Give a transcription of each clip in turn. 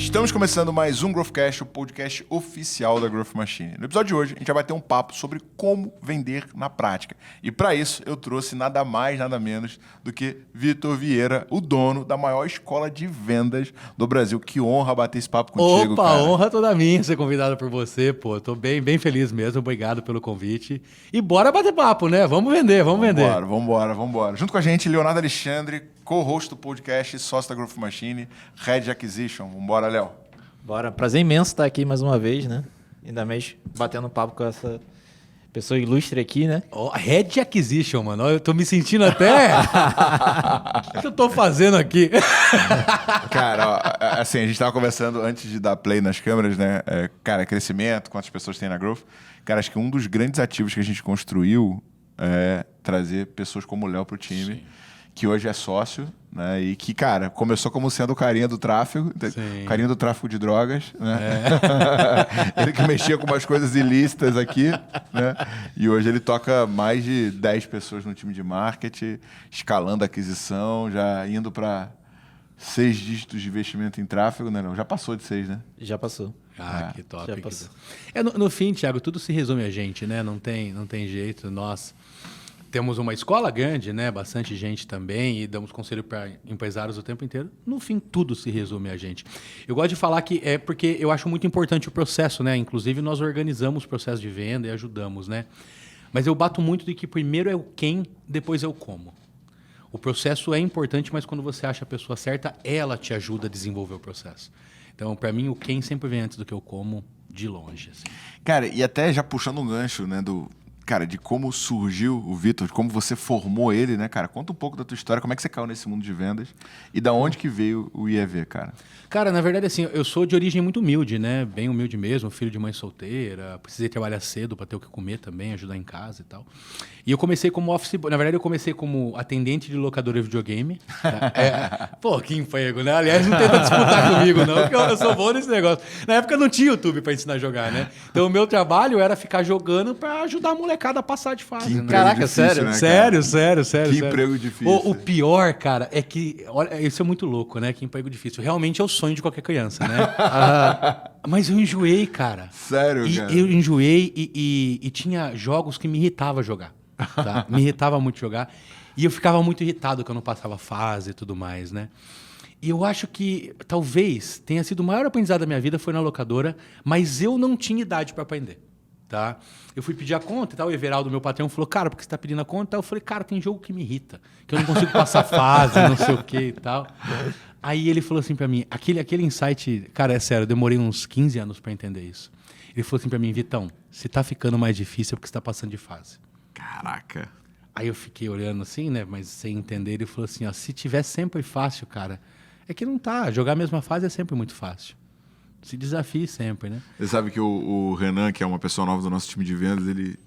Estamos começando mais um Growthcast, o podcast oficial da Growth Machine. No episódio de hoje, a gente vai bater um papo sobre como vender na prática. E para isso, eu trouxe nada mais, nada menos do que Vitor Vieira, o dono da maior escola de vendas do Brasil. Que honra bater esse papo contigo, Opa, cara. honra toda minha ser convidado por você, pô. Tô bem feliz mesmo, obrigado pelo convite. E bora bater papo, né? Vamos vender. Vambora. Junto com a gente, Leonardo Alexandre, co-host do podcast, sócio da Growth Machine, Head Acquisition. Vambora, Léo. Bora. Prazer imenso estar aqui mais uma vez, né? Ainda mais batendo papo com essa pessoa ilustre aqui, né? Oh, Head Acquisition, mano. Eu tô me sentindo até... O que eu tô fazendo aqui? Cara, ó, assim, a gente tava conversando antes de dar play nas câmeras, né? Cara, crescimento, quantas pessoas tem na Growth. Cara, acho que um dos grandes ativos que a gente construiu é trazer pessoas como o Léo pro time. Sim. Que hoje é sócio, né? E que, cara, começou como sendo o carinha do tráfico, Sim. carinha do tráfico de drogas, né? Ele que mexia com umas coisas ilícitas aqui, né? E hoje ele toca mais de 10 pessoas no time de marketing, escalando a aquisição, já indo para 6 dígitos de investimento em tráfego, né? Não, já passou de 6, né? Já passou. Que top. Já passou. No fim, Thiago, tudo se resume a gente, né? Não tem jeito. Nós temos uma escola grande, né? Bastante gente também, e damos conselho para empresários o tempo inteiro. No fim, tudo se resume a gente. Eu gosto de falar que é porque eu acho muito importante o processo, né? Inclusive, nós organizamos o processo de venda e ajudamos, né? Mas eu bato muito de que primeiro é o quem, depois é o como. O processo é importante, mas quando você acha a pessoa certa, ela te ajuda a desenvolver o processo. Então, para mim, o quem sempre vem antes do que o como, de longe. Assim. Cara, e até já puxando um gancho, né, cara, de como surgiu o Vitor, de como você formou ele, né, cara? Conta um pouco da tua história, como é que você caiu nesse mundo de vendas e da onde que veio o IEV, cara? Cara, na verdade, assim, eu sou de origem muito humilde, né? Bem humilde mesmo, filho de mãe solteira, precisei trabalhar cedo para ter o que comer também, ajudar em casa e tal. E eu comecei como office boy, na verdade eu comecei como atendente de locadora de videogame. Tá? Pô, que emprego, né? Aliás, não tenta disputar comigo não, porque eu sou bom nesse negócio. Na época não tinha YouTube para ensinar a jogar, né? Então o meu trabalho era ficar jogando para ajudar a molecada a passar de fase. Que emprego Caraca, difícil, sério? né, Sério. Que emprego difícil. O pior, cara, é que... Olha, isso é muito louco, né? Que emprego difícil. Realmente é o sonho de qualquer criança, né? Mas eu enjoei, cara. Sério, cara? Eu enjoei e tinha jogos que me irritava jogar. Tá? Me irritava muito jogar. E eu ficava muito irritado que eu não passava fase e tudo mais, né? E eu acho que talvez tenha sido o maior aprendizado da minha vida foi na locadora, mas eu não tinha idade para aprender. Tá? Eu fui pedir a conta e tal, o Everaldo, meu patrão, falou, cara, por que você está pedindo a conta? Eu falei, cara, tem jogo que me irrita, que eu não consigo passar fase, não sei o que e tal. Aí ele falou assim para mim, aquele insight, cara, é sério, eu demorei uns 15 anos para entender isso. Ele falou assim para mim, Vitão, se tá ficando mais difícil é porque você tá passando de fase. Caraca. Aí eu fiquei olhando assim, né, mas sem entender, ele falou assim, ó, se tiver sempre fácil, cara, é que não tá, jogar a mesma fase é sempre muito fácil. Se desafie sempre, né? Você sabe que o Renan, que é uma pessoa nova do nosso time de vendas, ele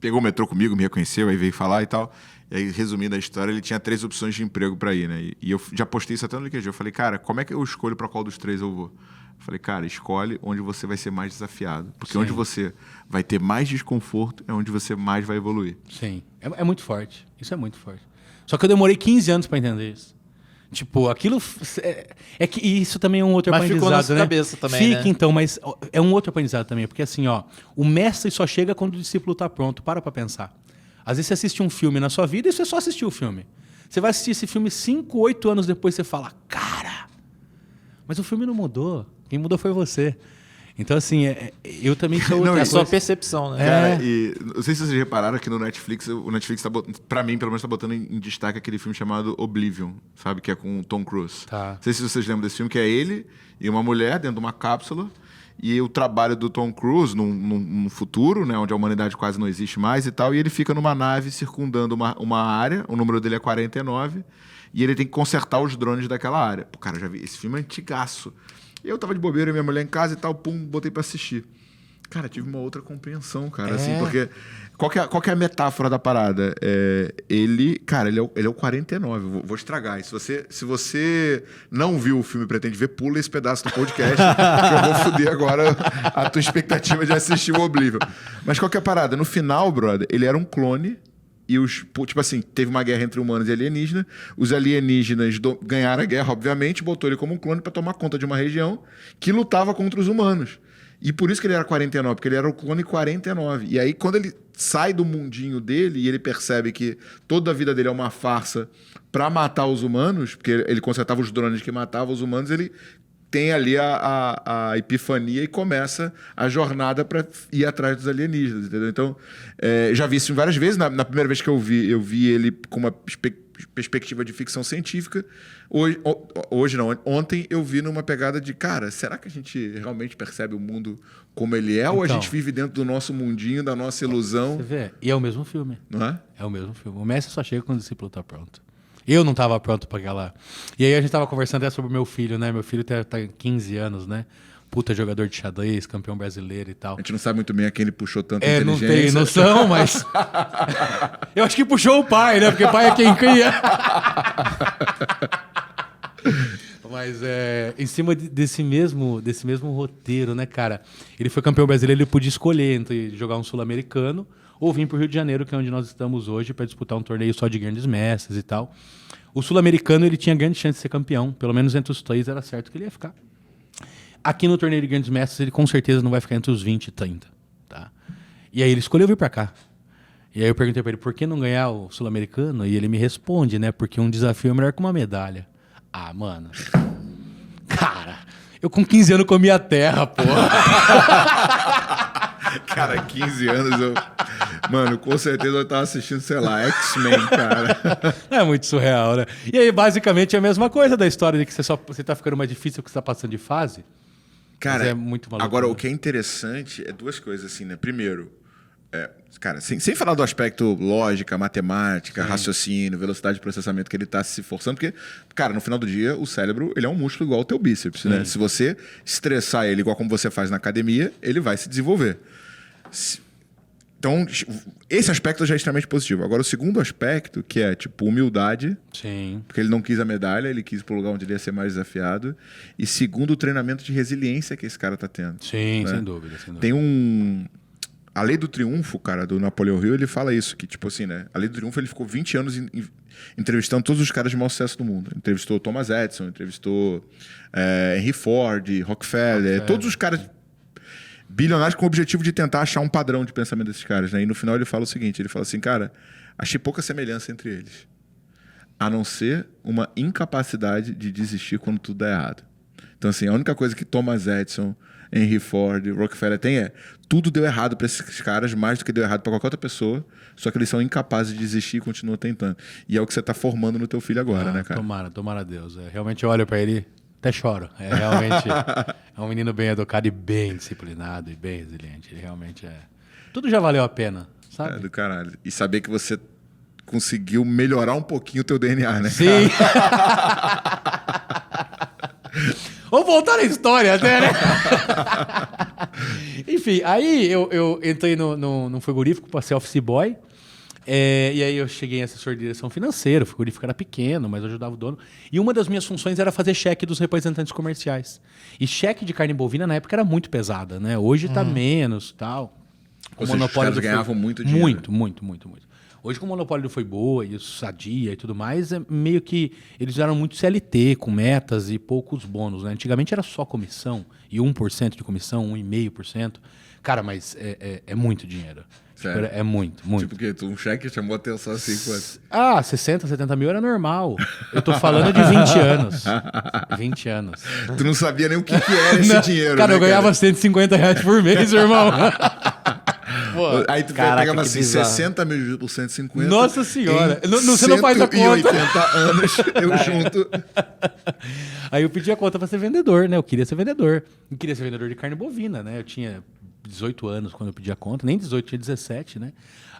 pegou o metrô comigo, me reconheceu, aí veio falar e tal. E aí, resumindo a história, ele tinha 3 opções de emprego para ir, né? E eu já postei isso até no LinkedIn. Eu falei, cara, como é que eu escolho para qual dos 3 eu vou? Eu falei, cara, escolhe onde você vai ser mais desafiado. Porque onde você vai ter mais desconforto é onde você mais vai evoluir. Sim, é muito forte. Isso é muito forte. Só que eu demorei 15 anos para entender isso. Tipo, aquilo... É que isso também é um outro aprendizado, ficou na sua né? cabeça também, Fica, né? então, mas é um outro aprendizado também. Porque assim, ó, o mestre só chega quando o discípulo tá pronto. Para pensar. Às vezes você assiste um filme na sua vida e você só assistiu o filme. Você vai assistir esse filme 5, 8 anos depois você fala, cara, mas o filme não mudou. Quem mudou foi você. Então, assim, eu também sou outra É coisa. só percepção, né? Cara, e não sei se vocês repararam que no Netflix, o Netflix, pra mim, pelo menos, tá botando em destaque aquele filme chamado Oblivion, sabe? Que é com o Tom Cruise. Tá. Não sei se vocês lembram desse filme, que é ele e uma mulher dentro de uma cápsula. E o trabalho do Tom Cruise num futuro, né, onde a humanidade quase não existe mais e tal, e ele fica numa nave circundando uma área, o número dele é 49, e ele tem que consertar os drones daquela área. Pô, cara, já vi, esse filme é antigaço. E eu tava de bobeira, minha mulher em casa e tal, pum, botei pra assistir. Cara, tive uma outra compreensão, cara, assim, porque... Qual que é a metáfora da parada? Ele é o 49, vou estragar. Se você não viu o filme e pretende ver, pula esse pedaço do podcast, que eu vou foder agora a tua expectativa de assistir o Oblivion. Mas qual que é a parada? No final, brother, ele era um clone e tipo assim, teve uma guerra entre humanos e alienígenas. Os alienígenas ganharam a guerra, obviamente, botou ele como um clone para tomar conta de uma região que lutava contra os humanos. E por isso que ele era 49, porque ele era o clone 49. E aí, quando ele sai do mundinho dele e ele percebe que toda a vida dele é uma farsa para matar os humanos, porque ele consertava os drones que matavam os humanos, ele tem ali a epifania e começa a jornada para ir atrás dos alienígenas, entendeu? Então, já vi isso várias vezes. Na primeira vez que eu vi ele com uma perspectiva de ficção científica. Hoje não, ontem eu vi numa pegada de, cara, será que a gente realmente percebe o mundo como ele é? Ou a gente vive dentro do nosso mundinho, da nossa ilusão? Você vê, e é o mesmo filme. Não é? É o mesmo filme. O mestre só chega quando o discípulo tá pronto. Eu não tava pronto pra aquela... E aí a gente tava conversando até sobre o meu filho, né? Meu filho tá 15 anos, né? Puta jogador de xadrez, campeão brasileiro e tal. A gente não sabe muito bem a quem ele puxou tanta não inteligência. tem noção, mas... Eu acho que puxou o pai, né? Porque pai é quem cria. Mas em cima desse mesmo roteiro, né, cara? Ele foi campeão brasileiro, ele podia escolher entre jogar um sul-americano ou vir pro Rio de Janeiro, que é onde nós estamos hoje, para disputar um torneio só de grandes mestres e tal. O sul-americano, ele tinha grande chance de ser campeão. Pelo menos entre os 3 era certo que ele ia ficar. Aqui no torneio de grandes mestres, ele com certeza não vai ficar entre os 20 e 30. Tá? E aí ele escolheu vir para cá. E aí eu perguntei para ele, por que não ganhar o sul-americano? E ele me responde, né? Porque um desafio é melhor que uma medalha. Ah, mano. Cara, eu com 15 anos comia terra, porra. Cara, 15 anos eu... Mano, com certeza eu tava assistindo, sei lá, X-Men, cara. É muito surreal, né? E aí, basicamente, é a mesma coisa da história de que você tá ficando mais difícil porque você tá passando de fase. Cara, é muito maluco. Agora, o que é interessante é 2 coisas, assim, né? Primeiro, cara, sem falar do aspecto lógica, matemática, raciocínio, velocidade de processamento que ele tá se forçando, porque, cara, no final do dia, o cérebro, ele é um músculo igual ao teu bíceps, né? Se você estressar ele igual como você faz na academia, ele vai se desenvolver. Então, esse aspecto já é extremamente positivo. Agora, o segundo aspecto, que é, tipo, humildade. Sim. Porque ele não quis a medalha, ele quis ir pro lugar onde ele ia ser mais desafiado. E segundo, o treinamento de resiliência que esse cara tá tendo. Sim, né? sem dúvida. Tem A Lei do Triunfo, cara, do Napoleão Hill, ele fala isso, que, tipo assim, né? A Lei do Triunfo, ele ficou 20 anos entrevistando todos os caras de maior sucesso do mundo. Entrevistou Thomas Edison, entrevistou Henry Ford, Rockefeller, todos os caras bilionários com o objetivo de tentar achar um padrão de pensamento desses caras, né? E no final ele fala o seguinte, ele fala assim, cara, achei pouca semelhança entre eles, a não ser uma incapacidade de desistir quando tudo dá errado. Então, assim, a única coisa que Thomas Edison, Henry Ford, Rockefeller tem tudo deu errado para esses caras, mais do que deu errado para qualquer outra pessoa, só que eles são incapazes de desistir e continuam tentando. E é o que você está formando no teu filho agora, né, cara? Tomara a Deus. Realmente eu olho para ele, até choro. Realmente é um menino bem educado e bem disciplinado e bem resiliente. Ele realmente é... Tudo já valeu a pena, sabe? Do caralho. E saber que você conseguiu melhorar um pouquinho o teu DNA, né? Sim. Vamos voltar na história até, né? Enfim, aí eu entrei no frigorífico para ser office boy. E aí eu cheguei em assessor de direção financeira, o frigorífico era pequeno, mas eu ajudava o dono. E uma das minhas funções era fazer cheque dos representantes comerciais. E cheque de carne bovina na época era muito pesada, né? Hoje tá menos, tal. Ou seja, os caras ganhavam muito dinheiro. Muito. Hoje, com o monopólio do Foi Boa e o Sadia e tudo mais, meio que eles eram muito CLT, com metas e poucos bônus, né? Antigamente era só comissão, e 1% de comissão, 1,5%. Cara, mas é muito dinheiro. Sério? Tipo, é muito. Tipo que um cheque chamou a atenção assim, quanto? 60, 70 mil era normal. Eu tô falando de 20 anos. 20 anos. Tu não sabia nem o que era esse dinheiro, cara, né, eu ganhava R$150 por mês, irmão. Pô, aí tu pegava assim, bizarro. 60 mil por 150. Nossa senhora. Você não faz a conta. 180 anos, eu junto. Aí eu pedi a conta pra ser vendedor, né? Eu queria ser vendedor. Eu queria ser vendedor de carne bovina, né? Eu tinha 18 anos quando eu pedi a conta. Nem 18, tinha 17, né?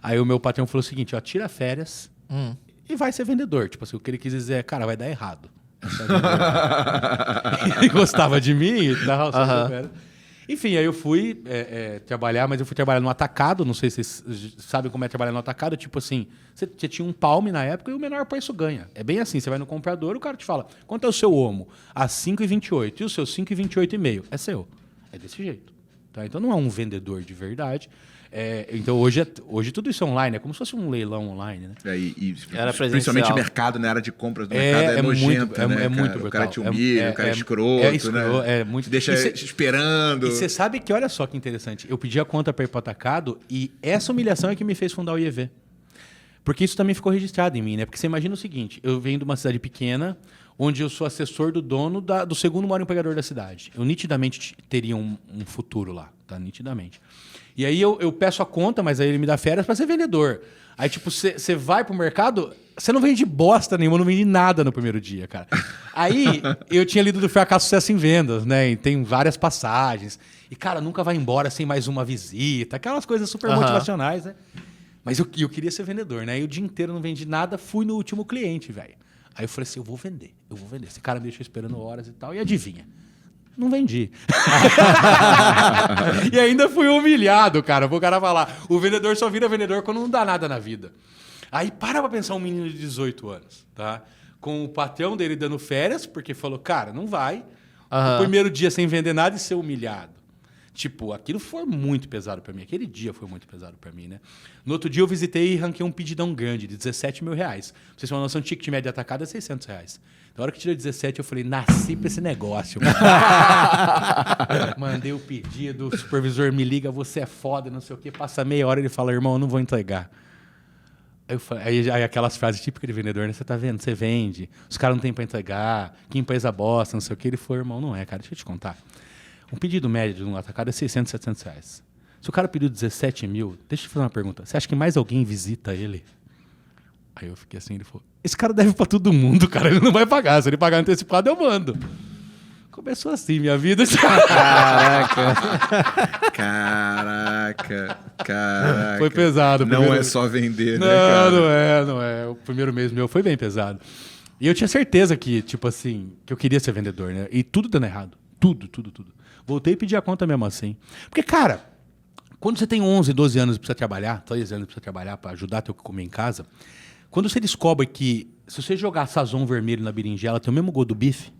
Aí o meu patrão falou o seguinte, ó, tira férias e vai ser vendedor. Tipo assim, o que ele quis dizer é, cara, vai dar errado. Ele gostava de mim e tal. Enfim, aí eu fui trabalhar, mas eu fui trabalhar no atacado. Não sei se vocês sabem como é trabalhar no atacado. Tipo assim, você tinha um palme na época e o menor preço ganha. É bem assim, você vai no comprador, o cara te fala, quanto é o seu omo? A 5,28. E o seu 5,28,5? É seu. É desse jeito. Tá? Então não é um vendedor de verdade. Então hoje tudo isso é online, é como se fosse um leilão online, né? Era principalmente o mercado, na área de compras do mercado, é nojento, muito, né, é muito cara? O brutal. cara te humilha, o cara é escroto, né? É muito... Deixa esperando. E você sabe que, olha só que interessante, eu pedi a conta para ir para o atacado e essa humilhação é que me fez fundar o IEV. Porque isso também ficou registrado em mim, né? Porque você imagina o seguinte, eu venho de uma cidade pequena, onde eu sou assessor do dono do segundo maior empregador da cidade. Eu nitidamente teria um futuro lá, tá? Nitidamente. E aí eu peço a conta, mas aí ele me dá férias para ser vendedor. Aí, tipo, você vai pro mercado, você não vende bosta nenhuma, não vende nada no primeiro dia, cara. Aí, eu tinha lido do Fracasso Sucesso em Vendas, né? E tem várias passagens. E, cara, nunca vai embora sem mais uma visita. Aquelas coisas super motivacionais, né? Mas eu queria ser vendedor, né? Aí o dia inteiro não vendi nada, fui no último cliente, velho. Aí eu falei assim, eu vou vender. Esse cara me deixou esperando horas e tal. E adivinha? Não vendi. E ainda fui humilhado, cara. O cara falar, o vendedor só vira vendedor quando não dá nada na vida. Aí para pra pensar um menino de 18 anos, tá? Com o patrão dele dando férias, porque falou, cara, não vai. O primeiro dia sem vender nada e ser humilhado. Tipo, aquilo foi muito pesado pra mim. Aquele dia foi muito pesado pra mim, né? No outro dia eu visitei e ranquei um pedidão grande de 17 mil reais. Pra vocês terem uma noção, ticket média atacada é 600 reais. Na hora que tirou 17, eu falei, nasci pra esse negócio. Mandei o pedido, o supervisor me liga, você é foda, não sei o quê. Passa meia hora, ele fala, irmão, eu não vou entregar. Aí aquelas frases típicas de vendedor, né? Você tá vendo? Você vende, os caras não tem pra entregar, que empresa bosta, não sei o quê. Ele falou, irmão, não é, cara, deixa eu te contar. Um pedido médio de um atacado é 600, 700 reais. Se o cara pediu 17 mil, deixa eu te fazer uma pergunta. Você acha que mais alguém visita ele? Aí eu fiquei assim, ele falou, esse cara deve pra todo mundo, cara, ele não vai pagar. Se ele pagar antecipado, eu mando. Começou assim minha vida. Caraca. Foi pesado. Não é só vender, não, né, cara? Não é. O primeiro mês meu foi bem pesado. E eu tinha certeza que, tipo assim, que eu queria ser vendedor, né? E tudo dando errado. Tudo. Voltei e pedi a conta mesmo assim. Porque, cara, quando você tem 11, 12 anos e precisa trabalhar, 13 anos e precisa trabalhar para ajudar a ter o que comer em casa, quando você descobre que se você jogar sazon vermelho na berinjela, tem o mesmo gosto do bife,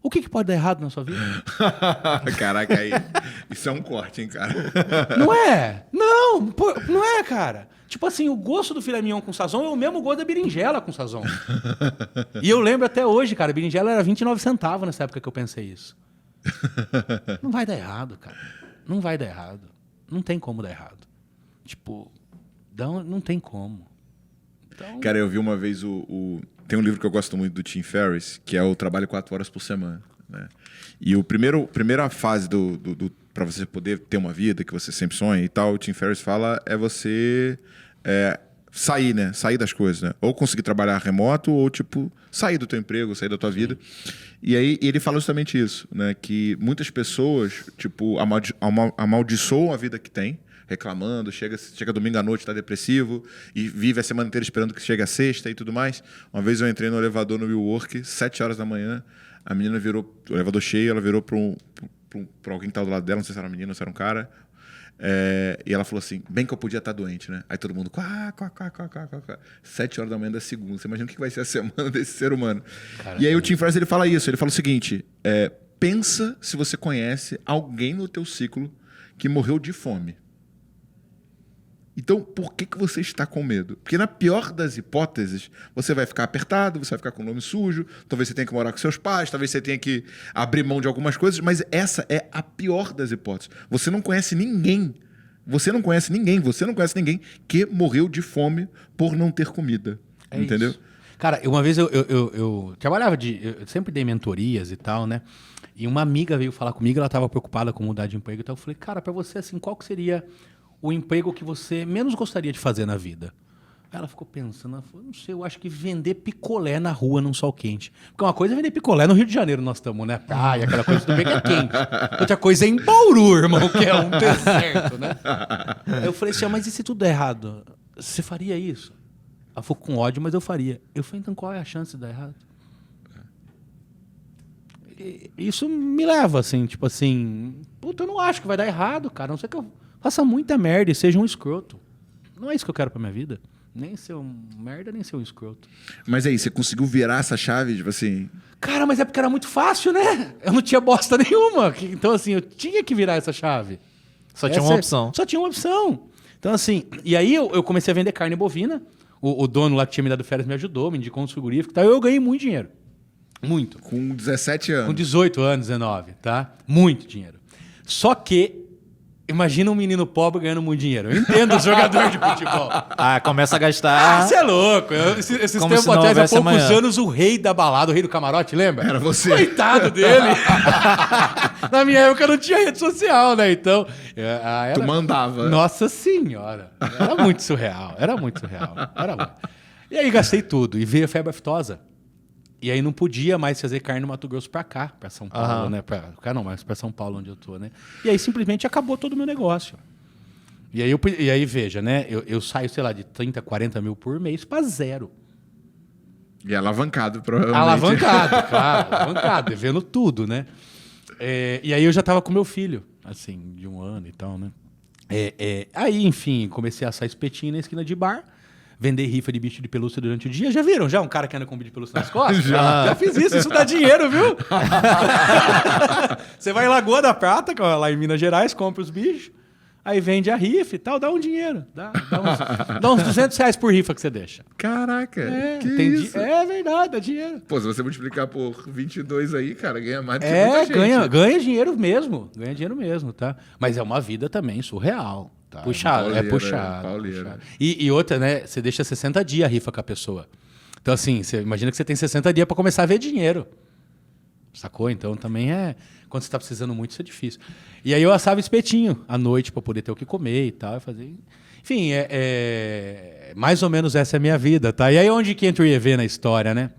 o que pode dar errado na sua vida? Caraca, aí. Isso é um corte, hein, cara? Não é? Não é, cara. Tipo assim, o gosto do filé mignon com sazon é o mesmo gosto da berinjela com sazon. E eu lembro até hoje, cara, a berinjela era 29 centavos nessa época que eu pensei isso. Não vai dar errado, cara. Não vai dar errado. Não tem como dar errado. Tipo, não tem como. Então... Cara, eu vi uma vez tem um livro que eu gosto muito do Tim Ferriss, que é o Trabalho 4 Horas por Semana, né? E primeira fase para você poder ter uma vida que você sempre sonha e tal, o Tim Ferriss fala, é você sair, né? Sair das coisas, né? Ou conseguir trabalhar remoto, ou tipo, sair do teu emprego, sair da tua vida. E aí ele fala justamente isso, né? Que muitas pessoas, tipo, amaldiçoam a vida que tem, reclamando, chega domingo à noite, tá depressivo, e vive a semana inteira esperando que chegue a sexta e tudo mais. Uma vez eu entrei no elevador no WeWork, 7 horas da manhã, a menina virou, o elevador cheio, ela virou para alguém que estava do lado dela, não sei se era uma menina ou se era um cara, e ela falou assim, bem que eu podia estar doente, né? Aí todo mundo, 7 horas da manhã da segunda, você imagina o que vai ser a semana desse ser humano. Caramba. E aí o Tim Ferriss, ele fala isso, ele fala o seguinte, pensa se você conhece alguém no teu ciclo que morreu de fome. Então, por que você está com medo? Porque na pior das hipóteses, você vai ficar apertado, você vai ficar com o nome sujo, talvez você tenha que morar com seus pais, talvez você tenha que abrir mão de algumas coisas, mas essa é a pior das hipóteses. Você não conhece ninguém que morreu de fome por não ter comida. Entendeu? Isso. Cara, uma vez eu trabalhava eu sempre dei mentorias e tal, né? E uma amiga veio falar comigo, ela estava preocupada com mudar de emprego e tal. Eu falei, cara, para você, assim, qual que seria o emprego que você menos gostaria de fazer na vida? Ela ficou pensando, ela falou, não sei, eu acho que vender picolé na rua num sol quente. Porque uma coisa é vender picolé no Rio de Janeiro, nós estamos, né? Praia, aquela coisa, tudo bem que é quente. Outra coisa é em Bauru, irmão, que é um deserto, né? Aí eu falei assim, mas e se tudo der errado? Você faria isso? Ela falou com ódio, mas eu faria. Eu falei, então qual é a chance de dar errado? E isso me leva, assim, tipo assim, puta, eu não acho que vai dar errado, cara, a não ser que eu faça muita merda e seja um escroto. Não é isso que eu quero pra minha vida. Nem ser um merda, nem ser um escroto. Mas aí, você conseguiu virar essa chave, tipo assim... Cara, mas é porque era muito fácil, né? Eu não tinha bosta nenhuma. Então, assim, eu tinha que virar essa chave. Só tinha uma opção. Só tinha uma opção. Então, assim, e aí eu comecei a vender carne bovina. O dono lá que tinha me dado férias me ajudou, me indicou uns frigoríficos e tal. Eu ganhei muito dinheiro. Muito. Com 17 anos. Com 18 anos, 19, tá? Muito dinheiro. Só que, imagina um menino pobre ganhando muito dinheiro. Eu entendo os jogadores de futebol. Começa a gastar. Você é louco. Esses Como tempos se não atrás, há houvesse poucos amanhã. anos, o rei da balada, o rei do camarote, lembra? Era você. Coitado dele. Na minha época não tinha rede social, né? Então, Tu mandava. Nossa senhora. Era muito surreal. Era muito. E aí gastei tudo. E veio a febre aftosa. E aí não podia mais fazer carne no Mato Grosso pra cá, pra São Paulo, né? Pra cá não, mas pra São Paulo, onde eu tô, né? E aí simplesmente acabou todo o meu negócio. E aí veja, né? Eu saio, sei lá, de 30, 40 mil por mês pra zero. E alavancado, provavelmente. Alavancado, claro. Alavancado, devendo tudo, né? E aí eu já tava com meu filho, assim, de 1 ano e tal, né? Aí, enfim, comecei a assar espetinho na esquina de bar. Vender rifa de bicho de pelúcia durante o dia. Já viram? Já um cara que anda com bicho de pelúcia nas costas? Já fiz isso dá dinheiro, viu? Você vai em Lagoa da Prata, lá em Minas Gerais, compra os bichos, aí vende a rifa e tal, dá um dinheiro. Dá uns R$200 por rifa que você deixa. Caraca, que Entendi. isso? É verdade, dá dinheiro. Pô, se você multiplicar por 22 aí, cara, ganha mais do que muita gente. Ganha dinheiro mesmo. Ganha dinheiro mesmo, tá? Mas é uma vida também surreal. Tá? Puxado. Pauleira, Puxado. pauleira. E outra, né? Você deixa 60 dias a rifa com a pessoa. Então, assim, você imagina que você tem 60 dias para começar a ver dinheiro. Sacou? Então, também quando você tá precisando muito, isso é difícil. E aí eu assava espetinho à noite para poder ter o que comer e tal. Enfim, mais ou menos essa é a minha vida, tá? E aí onde que entra o IEV na história, né?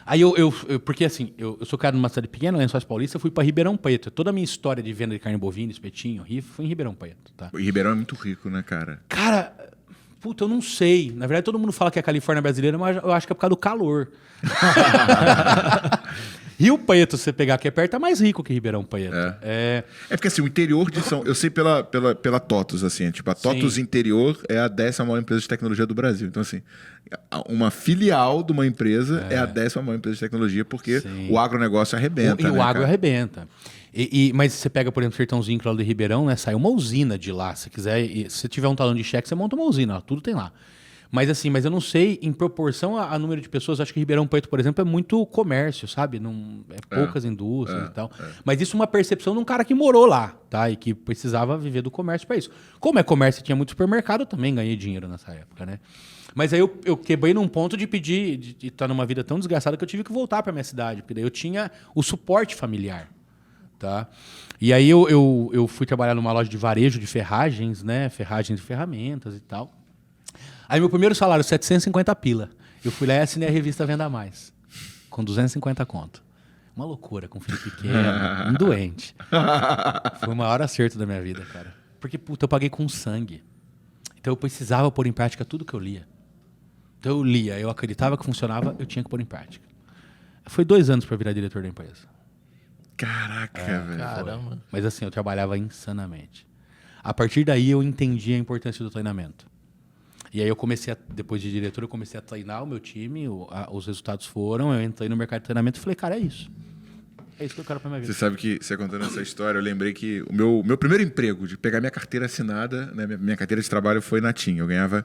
Aí porque assim, eu sou criado numa cidade pequena, Lençóis Paulista, eu fui para Ribeirão Preto. Toda a minha história de venda de carne bovina, espetinho, rifa, foi em Ribeirão Preto, tá? E Ribeirão é muito rico, né, cara? Cara, puta, eu não sei. Na verdade, todo mundo fala que é a Califórnia brasileira, mas eu acho que é por causa do calor. Rio Preto, se você pegar aqui perto, é mais rico que Ribeirão Preto. É porque assim, o interior de São... Eu sei pela TOTUS, assim, tipo, a TOTUS Interior é a 10ª maior empresa de tecnologia do Brasil. Então, assim, uma filial de uma empresa é a 10ª maior empresa de tecnologia, porque o agronegócio arrebenta, E né, o agro cara? arrebenta. Mas você pega, por exemplo, o Sertãozinho, que é lá de Ribeirão, né? Sai uma usina de lá. Se quiser, se tiver um talão de cheque, você monta uma usina, ó, tudo tem lá. Mas assim, eu não sei, em proporção a número de pessoas, acho que Ribeirão Preto, por exemplo, é muito comércio, sabe? Não, poucas indústrias e tal. Mas isso é uma percepção de um cara que morou lá, tá? E que precisava viver do comércio para isso. Como é comércio e tinha muito supermercado, eu também ganhei dinheiro nessa época, né? Mas aí eu quebrei num ponto de pedir, de estar numa vida tão desgraçada que eu tive que voltar para minha cidade, porque daí eu tinha o suporte familiar, tá? E aí eu fui trabalhar numa loja de varejo de ferragens, né? Ferragens e ferramentas e tal. Aí meu primeiro salário, 750 pila. Eu fui lá e assinei a revista Venda Mais, com 250 conto. Uma loucura, com um filho pequeno, um doente. Foi o maior acerto da minha vida, cara. Porque, puta, eu paguei com sangue. Então eu precisava pôr em prática tudo que eu lia. Então eu lia, eu acreditava que funcionava, eu tinha que pôr em prática. Foi 2 anos para virar diretor da empresa. Caraca, velho. Caramba. Mas assim, eu trabalhava insanamente. A partir daí eu entendi a importância do treinamento. E aí eu comecei, depois de diretor, eu comecei a treinar o meu time, os resultados foram, eu entrei no mercado de treinamento e falei, cara, é isso. É isso que eu quero pra minha vida. Você sabe que, você contando essa história, eu lembrei que o meu primeiro emprego, de pegar minha carteira assinada, né, minha carteira de trabalho foi na TIM. Eu ganhava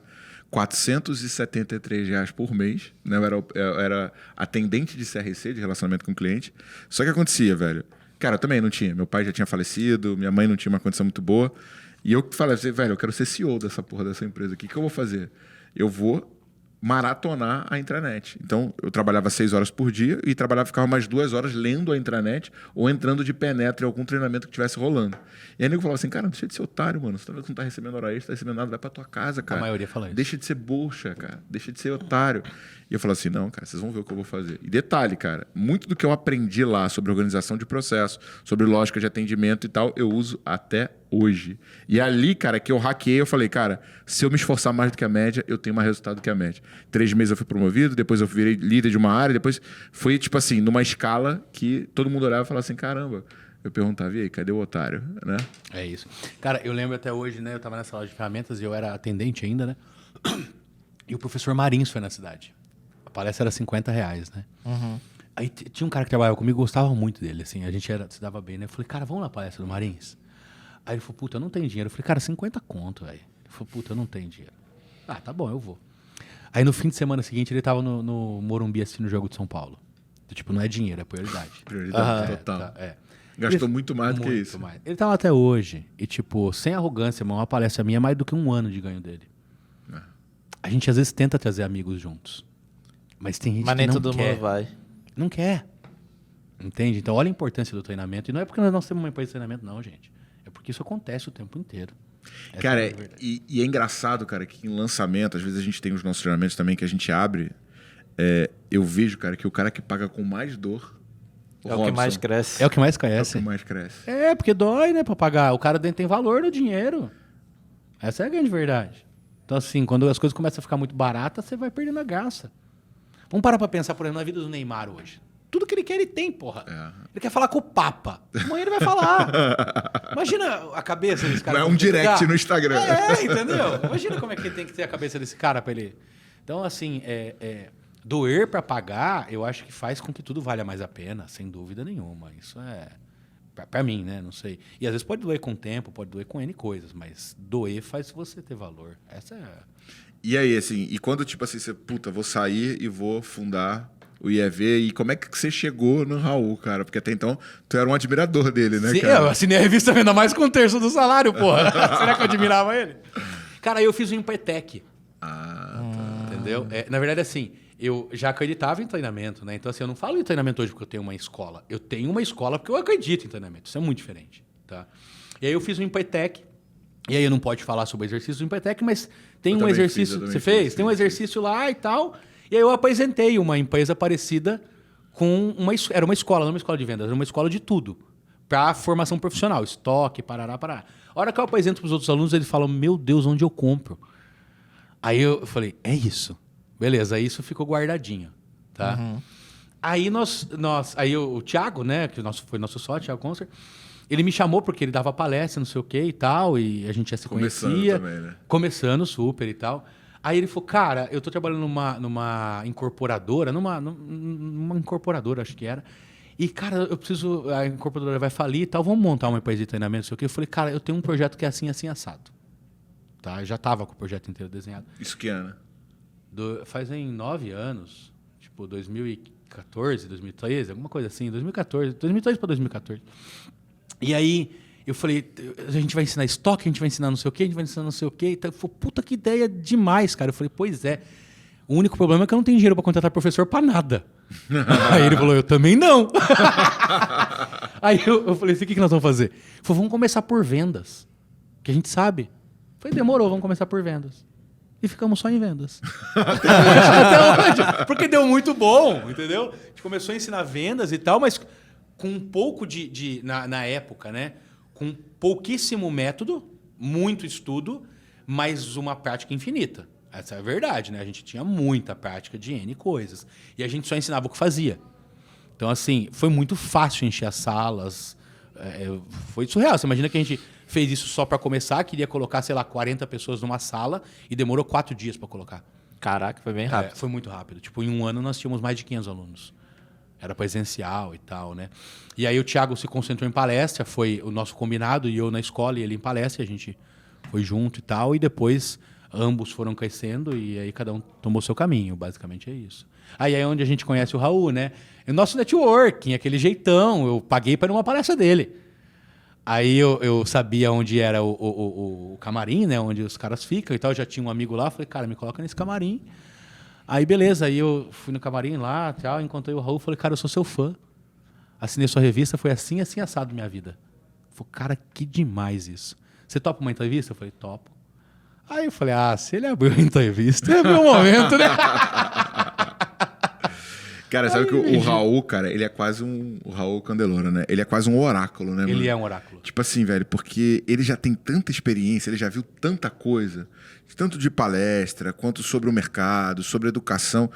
R$473 por mês, né? Eu era atendente de CRC, de relacionamento com o cliente. Só que acontecia, velho. Cara, eu também não tinha. Meu pai já tinha falecido, minha mãe não tinha uma condição muito boa. E eu falei assim, velho, eu quero ser CEO dessa porra dessa empresa aqui. O que eu vou fazer? Eu vou maratonar a intranet. Então, eu trabalhava 6 horas por dia e ficava mais 2 horas lendo a intranet ou entrando de penetra em algum treinamento que estivesse rolando. E aí o nego falava assim, cara, deixa de ser otário, mano. Você não tá recebendo hora extra, tá recebendo nada, vai pra tua casa, cara. A maioria fala isso. Deixa de ser bucha, cara. Deixa de ser otário. E eu falava assim, não, cara, vocês vão ver o que eu vou fazer. E detalhe, cara, muito do que eu aprendi lá sobre organização de processo, sobre lógica de atendimento e tal, eu uso até hoje. E ali, cara, que eu hackeei, eu falei, cara, se eu me esforçar mais do que a média, eu tenho mais resultado do que a média. 3 meses eu fui promovido, depois eu virei líder de uma área, depois foi, tipo assim, numa escala que todo mundo olhava e falava assim, caramba. Eu perguntava, e aí, cadê o otário? Né? É isso. Cara, eu lembro até hoje, né? Eu tava nessa loja de ferramentas e eu era atendente ainda, né? E o professor Marins foi na cidade. A palestra era R$50, né? Uhum. Aí tinha um cara que trabalhava comigo, gostava muito dele, assim. A gente se dava bem, né? Eu falei, cara, vamos na palestra do Marins? Aí ele falou, puta, eu não tenho dinheiro. Eu falei, cara, 50 conto, velho. Ele falou, puta, eu não tenho dinheiro. Ah, tá bom, eu vou. Aí no fim de semana seguinte ele tava no Morumbi assistindo o jogo de São Paulo. Tipo, não é dinheiro, é prioridade. Prioridade total. Gastou muito mais do que isso. Mais. Ele tá lá até hoje. E, tipo, sem arrogância, uma palestra minha é mais do que 1 ano de ganho dele. A gente às vezes tenta trazer amigos juntos. Mas tem gente Mas que nem não todo quer. mundo vai. Não quer. Entende? Então, olha a importância do treinamento. E não é porque nós temos uma empresa de treinamento, não, gente. É porque isso acontece o tempo inteiro. Essa Cara, é a verdade. e é engraçado, cara, que em lançamento, às vezes a gente tem os nossos treinamentos também que a gente abre. Eu vejo, cara, que o cara que paga com mais dor. É o que mais cresce. É o que mais É o conhece. que mais cresce. É, porque dói, né, pra pagar. O cara tem valor no dinheiro. Essa é a grande verdade. Então, assim, quando as coisas começam a ficar muito baratas, você vai perdendo a graça. Vamos parar pra pensar, por exemplo, na vida do Neymar hoje. Tudo que ele quer, ele tem, porra. Ele quer falar com o Papa. Amanhã ele vai falar. Imagina a cabeça desse cara. Não é um direct ficar. no Instagram. Entendeu? Imagina como é que tem que ter a cabeça desse cara pra ele. Então, assim, doer pra pagar, eu acho que faz com que tudo valha mais a pena, sem dúvida nenhuma. Isso é... Pra mim, né? Não sei. E às vezes pode doer com o tempo, pode doer com N coisas, mas doer faz você ter valor. Essa é... E aí, assim, e quando, tipo assim, você, puta, vou sair e vou fundar o IEV, e como é que você chegou no Raul, cara? Porque até então, tu era um admirador dele, né, Sim, cara? eu assinei a revista ainda mais com 1/3 do salário, porra. Será que eu admirava ele? Cara, eu fiz o Empretec. Entendeu? Na verdade, assim, eu já acreditava em treinamento, né? Então, assim, eu não falo em treinamento hoje porque eu tenho uma escola. Eu tenho uma escola porque eu acredito em treinamento. Isso é muito diferente, tá? E aí eu fiz o Empretec. E aí eu não pode falar sobre o exercício do Empretec, mas tem Eu um também exercício... fiz, Você fez? Tem um exercício lá e tal. E aí eu apresentei uma empresa parecida com uma... Era uma escola, não uma escola de vendas. Era uma escola de tudo. Para formação profissional. Estoque, parará. A hora que eu apresento para os outros alunos, eles falam, meu Deus, onde eu compro? Aí eu falei, é isso. Beleza, aí isso ficou guardadinho. Tá? Aí aí o Thiago, né, que foi nosso sócio, Thiago Concer, ele me chamou porque ele dava palestra, não sei o que e tal, e a gente já se Começando conhecia. também, né? Começando super e tal. Aí ele falou, cara, eu tô trabalhando numa incorporadora, numa incorporadora, acho que era. E, cara, eu preciso... A incorporadora vai falir e tal, vamos montar uma empresa de treinamento, não sei o quê. Eu falei, cara, eu tenho um projeto que é assim, assim, assado. Tá? Eu já tava com o projeto inteiro desenhado. Isso que ano? Fazem 9 anos, tipo 2014, 2013, alguma coisa assim, 2013 para 2014. E aí eu falei, a gente vai ensinar estoque, a gente vai ensinar não sei o quê, a gente vai ensinar não sei o quê. Então, eu falei, puta que ideia demais, cara. Eu falei, pois é. O único problema é que eu não tenho dinheiro para contratar professor para nada. Aí ele falou, eu também não. Aí eu falei assim, o que nós vamos fazer? Ele falou, vamos começar por vendas, que a gente sabe. Eu falei, demorou, vamos começar por vendas. E ficamos só em vendas. Até hoje. Porque deu muito bom, entendeu? A gente começou a ensinar vendas e tal, mas com um pouco na época, né? Com pouquíssimo método, muito estudo, mas uma prática infinita. Essa é a verdade, né? A gente tinha muita prática de N coisas. E a gente só ensinava o que fazia. Então, assim, foi muito fácil encher as salas. Foi surreal. Você imagina que a gente fez isso só para começar, queria colocar, sei lá, 40 pessoas numa sala e demorou 4 dias para colocar. Caraca, foi bem rápido. Foi muito rápido. Tipo, em 1 ano nós tínhamos mais de 500 alunos. Era presencial e tal, né? E aí o Thiago se concentrou em palestra, foi o nosso combinado, e eu na escola e ele em palestra, a gente foi junto e tal, e depois ambos foram crescendo e aí cada um tomou seu caminho, basicamente é isso. Aí é onde a gente conhece o Raul, né? O nosso networking, aquele jeitão, eu paguei para ir numa palestra dele. Aí eu sabia onde era o camarim, né? Onde os caras ficam e tal. Eu já tinha um amigo lá, falei, cara, me coloca nesse camarim. Aí, beleza. Aí eu fui no camarim lá, tal, encontrei o Raul, falei, cara, eu sou seu fã. Assinei sua revista, foi assim, assim, assado minha vida. Falei, cara, que demais isso. Você topa uma entrevista? Eu falei, topo. Aí eu falei, se ele abriu a entrevista, é meu momento, né? Cara, sabe que o Raul, cara, ele é quase o Raul Candeloro, né? Ele é quase um oráculo, né, mano? Ele é um oráculo. Tipo assim, velho, porque ele já tem tanta experiência, ele já viu tanta coisa, tanto de palestra, quanto sobre o mercado, sobre educação,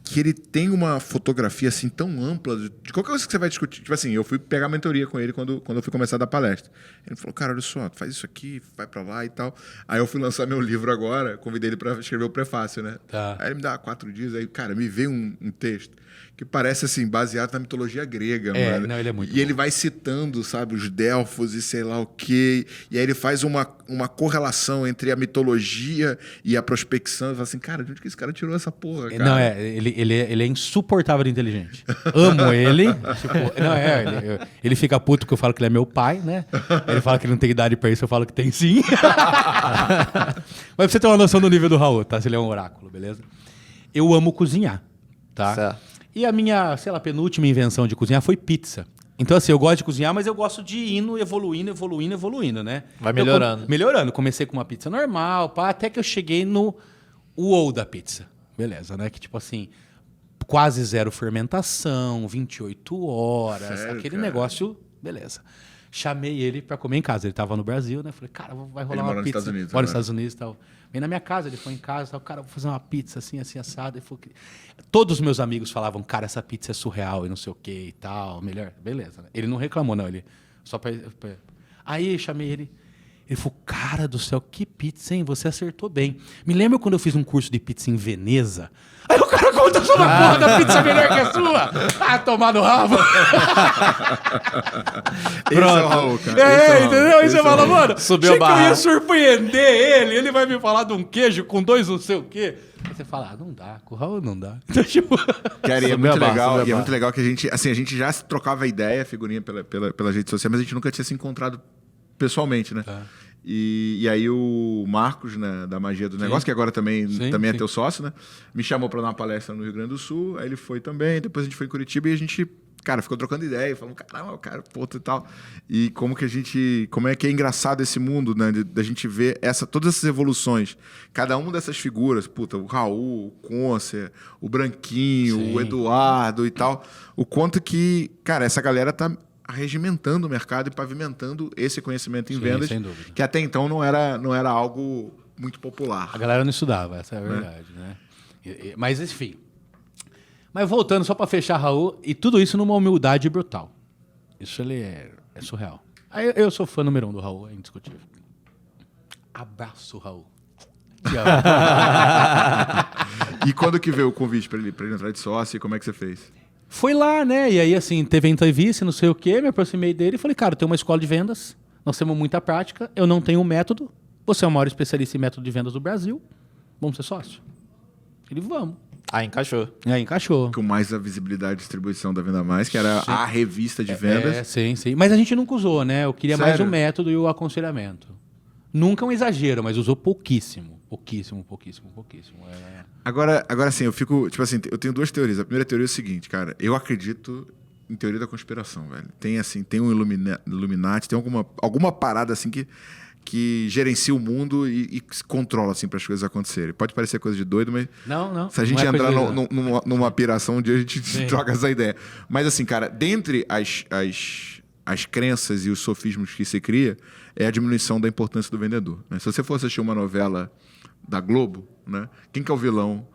que ele tem uma fotografia assim tão ampla de qualquer coisa que você vai discutir. Tipo assim, eu fui pegar a mentoria com ele quando eu fui começar a dar palestra. Ele falou, cara, olha só, faz isso aqui, vai pra lá e tal. Aí eu fui lançar meu livro agora, convidei ele pra escrever o prefácio, né? Tá. Aí ele me dá 4 dias, aí, cara, me veio um texto que parece assim, baseado na mitologia grega, mano. Não, ele é muito E ele vai citando, sabe, os Delfos e sei lá o quê. E aí ele faz uma correlação entre a mitologia e a prospecção. E fala assim, cara, de onde que esse cara tirou essa porra, cara? Não, ele é insuportável de inteligente. Amo ele. Tipo, ele fica puto que eu falo que ele é meu pai, né? Ele fala que ele não tem idade pra isso, eu falo que tem sim. Mas pra você ter uma noção do nível do Raul, tá? Se ele é um oráculo, beleza? Eu amo cozinhar, tá? Certo. E a minha, sei lá, penúltima invenção de cozinhar foi pizza. Então, assim, eu gosto de cozinhar, mas eu gosto de ir indo, evoluindo, né? Vai melhorando. Melhorando. Comecei com uma pizza normal, pá, até que eu cheguei no UOL da pizza. Beleza, né? Que tipo assim, quase zero fermentação, 28 horas, Sério, aquele cara? negócio, beleza. Chamei ele pra comer em casa. Ele tava no Brasil, né? Falei, cara, vai rolar Ele uma mora nos pizza. Estados Unidos Mora nos agora. Estados Unidos e tal. Vem na minha casa, ele foi em casa, tal, cara, vou fazer uma pizza assim, assim, assada. Ele falou que... Todos os meus amigos falavam, cara, essa pizza é surreal e não sei o que e tal, melhor. Beleza, né? Ele não reclamou, não. Ele só pra... Aí chamei ele. Ele falou, cara do céu, que pizza, hein? Você acertou bem. Me lembra quando eu fiz um curso de pizza em Veneza? Aí o cara conta só na porra da pizza melhor que a sua. Ah, tomar no rabo. Esse é o Raul, cara. Esse é o Raul. Entendeu? Aí Esse você é o fala, Raul. mano, Subiu achei a que eu ia barra. surpreender ele vai me falar de um queijo com 2 não sei o quê. Aí você fala, não dá, com o Raul não dá. Então, tipo... Cara, e é Subiu muito a barra, legal, subiu a e é barra. muito legal que a gente já se trocava ideia, figurinha pela rede social, mas a gente nunca tinha se encontrado pessoalmente, né? Tá. E aí o Marcos, né, da Magia do Negócio, que agora também Sim, é sim. teu sócio, né? Me chamou para dar uma palestra no Rio Grande do Sul, aí ele foi também, depois a gente foi em Curitiba e a gente, cara, ficou trocando ideia, falando, caramba, cara, puta e tal. E como é que é engraçado esse mundo, né? Da gente ver todas essas evoluções. Cada uma dessas figuras, puta, o Raul, o Concer, o Branquinho, Sim. o Eduardo e tal. O quanto que, cara, essa galera tá arregimentando o mercado e pavimentando esse conhecimento em Sim, vendas, sem dúvida. que até então não era algo muito popular. A galera não estudava, essa é a verdade, né? Mas, enfim. Mas voltando, só pra fechar, Raul, e tudo isso numa humildade brutal. Isso ele é surreal. Aí eu sou fã número 1 do Raul, é indiscutível. Abraço, Raul. Te amo. E quando que veio o convite para ele entrar de sócio, e como é que você fez? Foi lá, né? E aí, assim, teve entrevista, não sei o quê, me aproximei dele e falei, cara, tem uma escola de vendas, nós temos muita prática, eu não tenho método, você é o maior especialista em método de vendas do Brasil, vamos ser sócio? Ele, vamos. Ah, encaixou. E aí encaixou. Com mais a visibilidade e distribuição da Venda Mais, que era a revista de vendas. Sim. Mas a gente nunca usou, né? Eu queria mais Sério? o método e o aconselhamento. Nunca um exagero, mas usou pouquíssimo. Pouquíssimo. Agora assim, eu fico... Tipo assim, eu tenho 2 teorias. A primeira teoria é o seguinte, cara. Eu acredito em teoria da conspiração, velho. Tem um Illuminati, tem alguma parada assim que gerencia o mundo e controla assim para as coisas acontecerem. Pode parecer coisa de doido, mas Não. se a gente não é entrar coisa de- numa piração, um dia a gente Sim. troca essa ideia. Mas assim, cara, dentre as crenças e os sofismos que se cria, é a diminuição da importância do vendedor, né? Se você for assistir uma novela da Globo, né? Quem que é o vilão?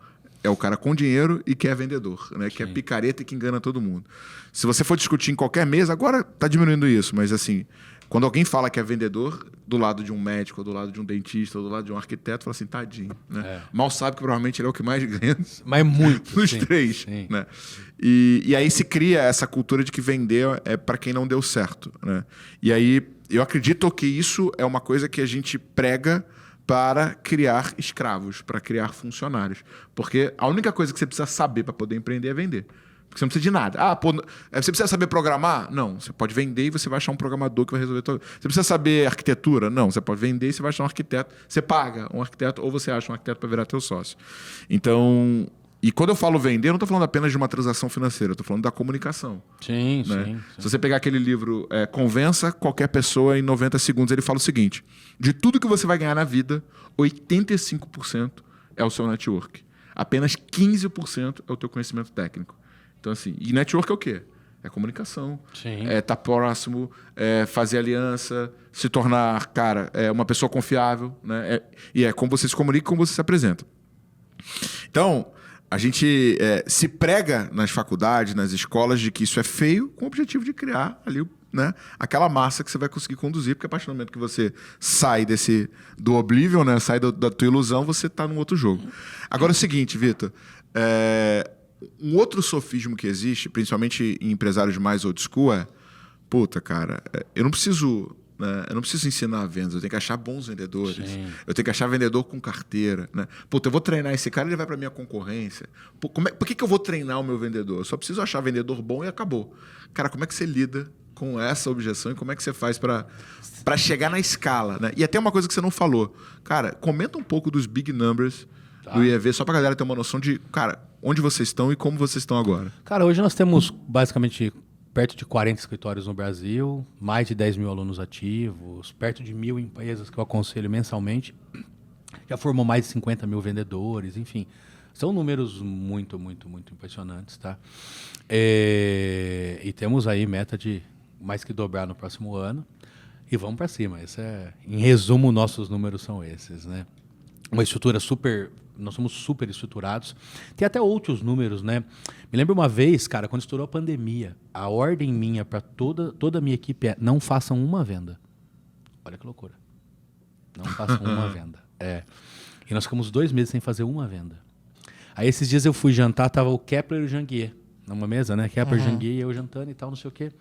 É o cara com dinheiro e que é vendedor, né? Que é picareta e que engana todo mundo. Se você for discutir em qualquer mesa, agora está diminuindo isso, mas assim, quando alguém fala que é vendedor, do lado de um médico, ou do lado de um dentista, ou do lado de um arquiteto, fala assim, tadinho, né? Mal sabe que provavelmente ele é o que mais ganha Mas muito. dos sim, 3, sim. né? E aí se cria essa cultura de que vender é para quem não deu certo, né? E aí eu acredito que isso é uma coisa que a gente prega para criar escravos, para criar funcionários. Porque a única coisa que você precisa saber para poder empreender é vender. Porque você não precisa de nada. Você precisa saber programar? Não. Você pode vender e você vai achar um programador que vai resolver tudo. Você precisa saber arquitetura? Não. Você pode vender e você vai achar um arquiteto. Você paga um arquiteto ou você acha um arquiteto para virar teu sócio. Então... E quando eu falo vender, eu não estou falando apenas de uma transação financeira, eu estou falando da comunicação. Sim. Se você pegar aquele livro Convença Qualquer Pessoa em 90 Segundos, ele fala o seguinte: de tudo que você vai ganhar na vida, 85% é o seu network. Apenas 15% é o teu conhecimento técnico. Então, assim, e network é o quê? É comunicação. Sim. É estar próximo, é fazer aliança, se tornar, cara, uma pessoa confiável, né? E é como você se comunica e como você se apresenta. Então, A gente se prega nas faculdades, nas escolas, de que isso é feio, com o objetivo de criar ali, né, aquela massa que você vai conseguir conduzir, porque a partir do momento que você sai do oblivion, né, sai da tua ilusão, você está num outro jogo. Agora é o seguinte, Vitor, um outro sofismo que existe, principalmente em empresários mais old school, puta, cara, eu não preciso ensinar vendas, eu tenho que achar bons vendedores. Sim. Eu tenho que achar vendedor com carteira. Né? Puta, eu vou treinar esse cara, ele vai para minha concorrência. Por que eu vou treinar o meu vendedor? Eu só preciso achar vendedor bom e acabou. Cara, como é que você lida com essa objeção e como é que você faz para chegar na escala? Né? E até uma coisa que você não falou. Cara, comenta um pouco dos big numbers do IEV, só para a galera ter uma noção de, cara, onde vocês estão e como vocês estão agora. Cara, hoje nós temos basicamente perto de 40 escritórios no Brasil, mais de 10 mil alunos ativos, perto de 1.000 empresas que eu aconselho mensalmente. Já formou mais de 50 mil vendedores, enfim. São números muito, muito, muito impressionantes, tá? E temos aí meta de mais que dobrar no próximo ano. E vamos para cima. Em resumo, nossos números são esses, né? Uma estrutura super... Nós somos super estruturados. Tem até outros números, né? Me lembro uma vez, cara, quando estourou a pandemia, a ordem minha para toda a minha equipe é: não façam uma venda. Olha que loucura. Não façam uma venda. E nós ficamos 2 meses sem fazer uma venda. Aí esses dias eu fui jantar, tava o Kepler e o Janguier numa mesa, né? Kepler, Janguier e eu jantando e tal, não sei o quê.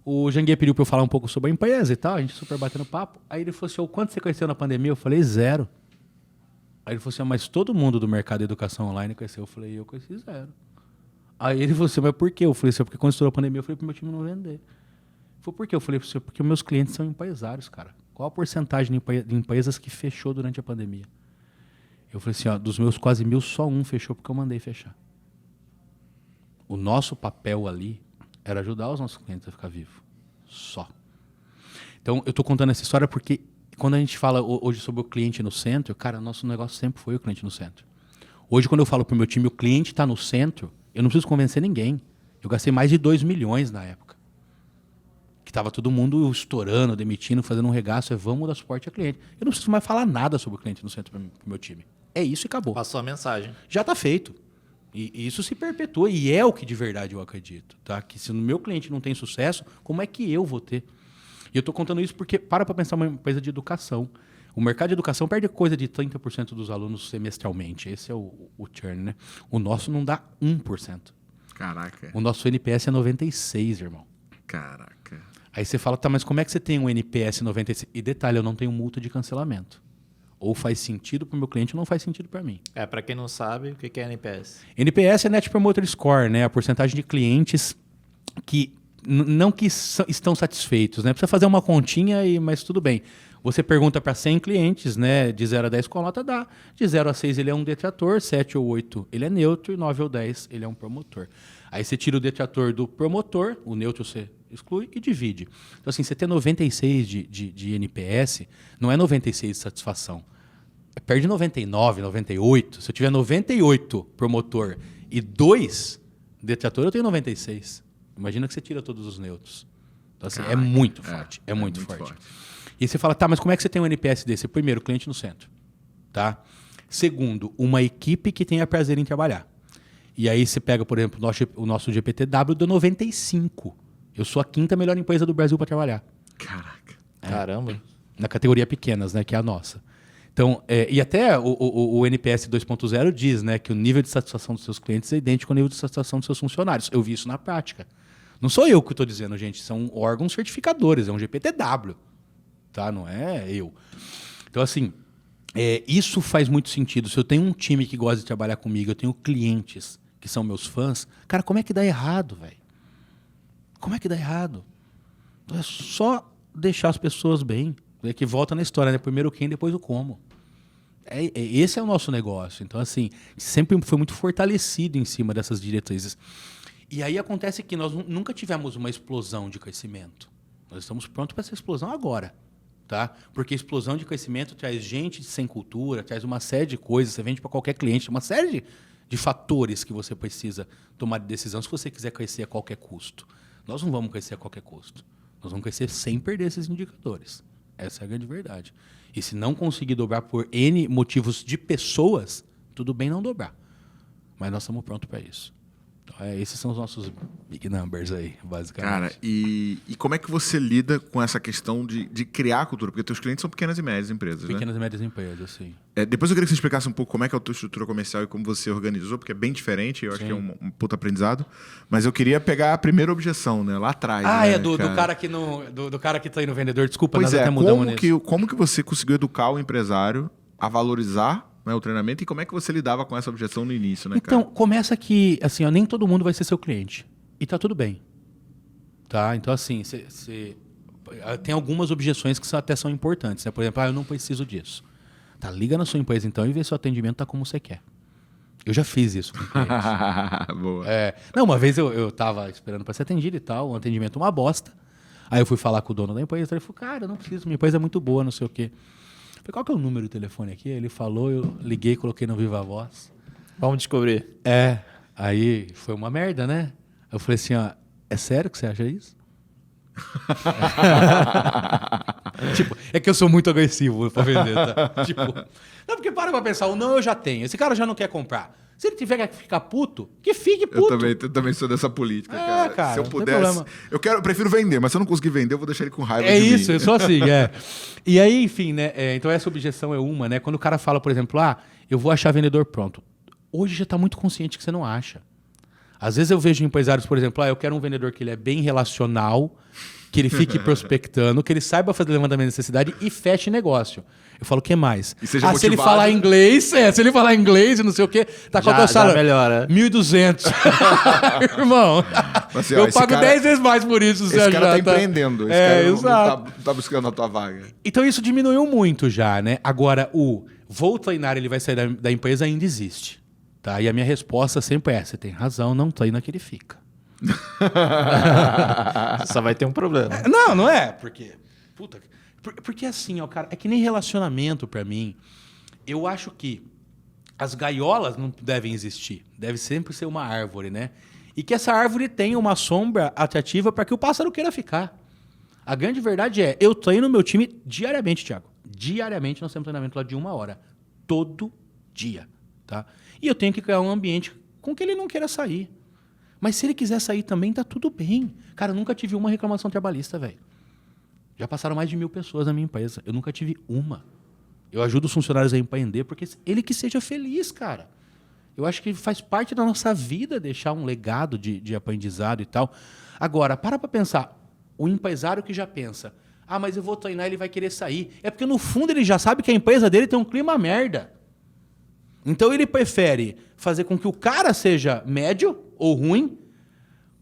O Janguier pediu para eu falar um pouco sobre a empresa e tal, a gente super batendo papo. Aí ele falou assim: quanto você conheceu na pandemia? Eu falei: 0. Aí ele falou assim: mas todo mundo do mercado de educação online conheceu. Eu falei: eu conheci 0. Aí ele falou assim: mas por quê? Eu falei assim: porque quando estourou a pandemia eu falei pro meu time não vender. Ele falou: por quê? Eu falei: porque meus clientes são empresários, cara. Qual a porcentagem de empresas que fechou durante a pandemia? Eu falei assim: dos meus quase 1.000, só um fechou porque eu mandei fechar. O nosso papel ali era ajudar os nossos clientes a ficar vivos. Só. Então, eu estou contando essa história porque quando a gente fala hoje sobre o cliente no centro, cara, nosso negócio sempre foi o cliente no centro. Hoje, quando eu falo para o meu time, o cliente está no centro, eu não preciso convencer ninguém. Eu gastei mais de 2 milhões na época. Que estava todo mundo estourando, demitindo, fazendo um regaço. Vamos dar suporte ao cliente. Eu não preciso mais falar nada sobre o cliente no centro para o meu time. É isso e acabou. Passou a mensagem. Já está feito. E isso se perpetua. E é o que de verdade eu acredito. Tá? Que se o meu cliente não tem sucesso, como é que eu vou ter? E eu estou contando isso porque para pensar uma empresa de educação. O mercado de educação perde coisa de 30% dos alunos semestralmente. Esse é o churn, né? O nosso não dá 1%. Caraca. O nosso NPS é 96, irmão. Caraca. Aí você fala: tá, mas como é que você tem um NPS 96? E detalhe, eu não tenho multa de cancelamento. Ou faz sentido para o meu cliente ou não faz sentido para mim. Para quem não sabe, o que é NPS? NPS é Net Promoter Score, né? A porcentagem de clientes que não que estão satisfeitos, né? Precisa fazer uma continha, mas tudo bem. Você pergunta para 100 clientes, né? De 0 a 10 qual nota dá. De 0 a 6 ele é um detrator, 7 ou 8 ele é neutro e 9 ou 10 ele é um promotor. Aí você tira o detrator do promotor, o neutro você exclui e divide. Então assim, você ter 96 de NPS não é 96 de satisfação. Perde 99, 98. Se eu tiver 98 promotor e 2 detrator, eu tenho 96. Imagina que você tira todos os neutros. Então assim, é muito forte. É muito forte. E você fala: tá, mas como é que você tem um NPS desse? Primeiro, cliente no centro. Tá? Segundo, uma equipe que tenha prazer em trabalhar. E aí você pega, por exemplo, o nosso GPTW do 95. Eu sou a 5ª melhor empresa do Brasil para trabalhar. Caraca. Caramba. Na categoria pequenas, né, que é a nossa. Então, e até o NPS 2.0 diz, né, que o nível de satisfação dos seus clientes é idêntico ao nível de satisfação dos seus funcionários. Eu vi isso na prática. Não sou eu que estou dizendo, gente. São órgãos certificadores. É um GPTW. Tá? Não é eu. Então, assim, isso faz muito sentido. Se eu tenho um time que gosta de trabalhar comigo, eu tenho clientes que são meus fãs, cara, como é que dá errado, velho? Como é que dá errado? É só deixar as pessoas bem. É que volta na história, né? Primeiro o quem, depois o como. Esse é o nosso negócio. Então, assim, sempre foi muito fortalecido em cima dessas diretrizes. E aí acontece que nós nunca tivemos uma explosão de crescimento. Nós estamos prontos para essa explosão agora. Tá? Porque explosão de crescimento traz gente sem cultura, traz uma série de coisas, você vende para qualquer cliente, uma série de fatores que você precisa tomar de decisão se você quiser crescer a qualquer custo. Nós não vamos crescer a qualquer custo. Nós vamos crescer sem perder esses indicadores. Essa é a grande verdade. E se não conseguir dobrar por N motivos de pessoas, tudo bem não dobrar. mas nós estamos prontos para isso. Então, esses são os nossos big numbers aí, basicamente. Cara, e como é que você lida com essa questão de criar a cultura? Porque teus clientes são pequenas e médias empresas, Pequenas e médias empresas, sim. Depois eu queria que você explicasse um pouco como é que é a tua estrutura comercial e como você organizou, porque é bem diferente, eu acho que é um puta aprendizado. Mas eu queria pegar a primeira objeção, né? Lá atrás. Né, do cara que do cara que tá aí no vendedor. Desculpa, pois nós até mudamos nisso. Como que você conseguiu educar o empresário a valorizar, né, o treinamento, e como é que você lidava com essa objeção no início, né, Então, cara? começa que, assim, nem todo mundo vai ser seu cliente. E tá tudo bem. Tá? Então, assim, tem algumas objeções que até são importantes. Né? Por exemplo, eu não preciso disso. Tá, liga na sua empresa, então, e vê se o atendimento tá como você quer. Eu já fiz isso com clientes. Boa. Não, uma vez eu tava esperando para ser atendido e tal, um atendimento uma bosta. Aí eu fui falar com o dono da empresa, ele falou, cara, eu não preciso, minha empresa é muito boa, não sei o quê. Eu falei, qual que é o número do telefone aqui? Ele falou, eu liguei, coloquei no Viva Voz. Vamos descobrir. Aí foi uma merda, né? Eu falei assim, ó, é sério que você acha isso? Tipo, é que eu sou muito agressivo pra vender, tá? Tipo, não, porque para pra pensar, o não eu já tenho, esse cara já não quer comprar. Se ele tiver que ficar puto, que fique puto. Eu também sou dessa política, cara. Se eu não tem pudesse. problema. Eu prefiro vender, mas se eu não conseguir vender, eu vou deixar ele com raiva É de mim. isso, eu sou assim, E aí, enfim, né? Então essa objeção é uma, né? Quando o cara fala, por exemplo, eu vou achar vendedor pronto. Hoje já tá muito consciente que você não acha. Às vezes eu vejo empresários, por exemplo, eu quero um vendedor que ele é bem relacional, que ele fique prospectando, que ele saiba fazer levantamento de necessidade e feche negócio. Eu falo, o que mais? E seja se ele motivado. falar inglês, se ele falar inglês e não sei o quê, tá com a tua sala. Já melhora. 1.200. Irmão, Assim, eu pago 10 vezes mais por isso. Esse cara tá empreendendo. Esse cara exato. não tá buscando a tua vaga. Então isso diminuiu muito já, né? Agora, vou treinar, ele vai sair da empresa, ainda existe. Tá? E a minha resposta sempre é, você tem razão, não treina que ele fica. Você só vai ter um problema. Não é, porque... Puta, porque assim, ó, cara, é que nem relacionamento pra mim. Eu acho que as gaiolas não devem existir. Deve sempre ser uma árvore, né? E que essa árvore tenha uma sombra atrativa para que o pássaro queira ficar. A grande verdade é, eu treino meu time diariamente, Thiago. Diariamente nós temos treinamento lá de 1 hora. Todo dia, tá? E eu tenho que criar um ambiente com que ele não queira sair. Mas se ele quiser sair também, tá tudo bem. Cara, eu nunca tive uma reclamação trabalhista, velho. Já passaram mais de 1.000 pessoas na minha empresa. Eu nunca tive uma. Eu ajudo os funcionários a empreender porque ele que seja feliz, cara. Eu acho que faz parte da nossa vida deixar um legado de aprendizado e tal. Agora, para pensar. O empresário que já pensa, mas eu vou treinar, ele vai querer sair. É porque, no fundo, ele já sabe que a empresa dele tem um clima merda. Então, ele prefere fazer com que o cara seja médio ou ruim,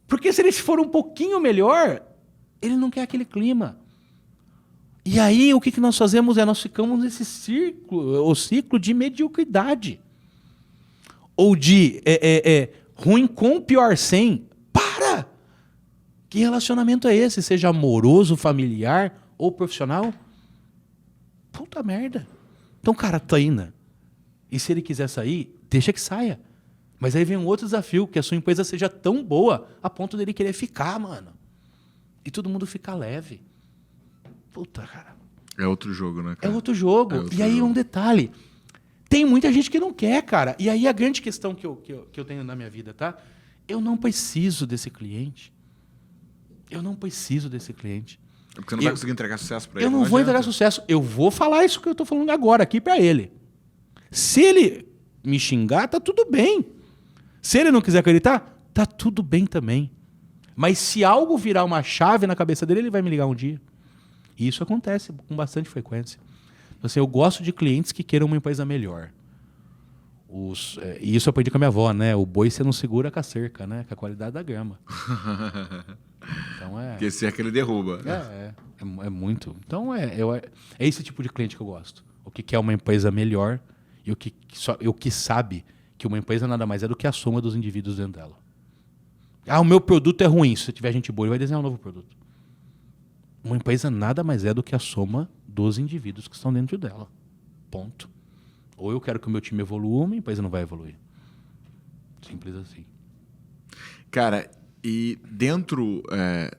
porque se ele for um pouquinho melhor, ele não quer aquele clima. E aí, o que nós fazemos nós ficamos nesse ciclo de mediocridade. Ou de ruim com pior sem. Para! Que relacionamento é esse? Seja amoroso, familiar ou profissional? Puta merda. Então, cara, treina. E se ele quiser sair, deixa que saia. Mas aí vem um outro desafio, que a sua empresa seja tão boa a ponto dele querer ficar, mano. E todo mundo ficar leve. Puta, cara. É outro jogo, né, cara? É outro jogo. E aí um detalhe. Tem muita gente que não quer, cara. E aí a grande questão que eu tenho na minha vida, tá? Eu não preciso desse cliente. Eu não preciso desse cliente. É porque você não vai conseguir entregar sucesso pra ele. Eu não vou entregar sucesso. Eu vou falar isso que eu tô falando agora aqui pra ele. Se ele me xingar, tá tudo bem. Se ele não quiser acreditar, tá tudo bem também. Mas se algo virar uma chave na cabeça dele, ele vai me ligar um dia. E isso acontece com bastante frequência. Então, assim, eu gosto de clientes que queiram uma empresa melhor. E isso eu aprendi com a minha avó, né? O boi você não segura com a cerca, né? Com a qualidade da grama. Então Porque cerca ele derruba. É muito. Então é esse tipo de cliente que eu gosto. O que quer uma empresa melhor e o que sabe que uma empresa nada mais é do que a soma dos indivíduos dentro dela. O meu produto é ruim. Se tiver gente boa, ele vai desenhar um novo produto. Uma empresa nada mais é do que a soma dos indivíduos que estão dentro dela. Ponto. Ou eu quero que o meu time evolua, ou minha empresa não vai evoluir. Simples assim. Cara, E dentro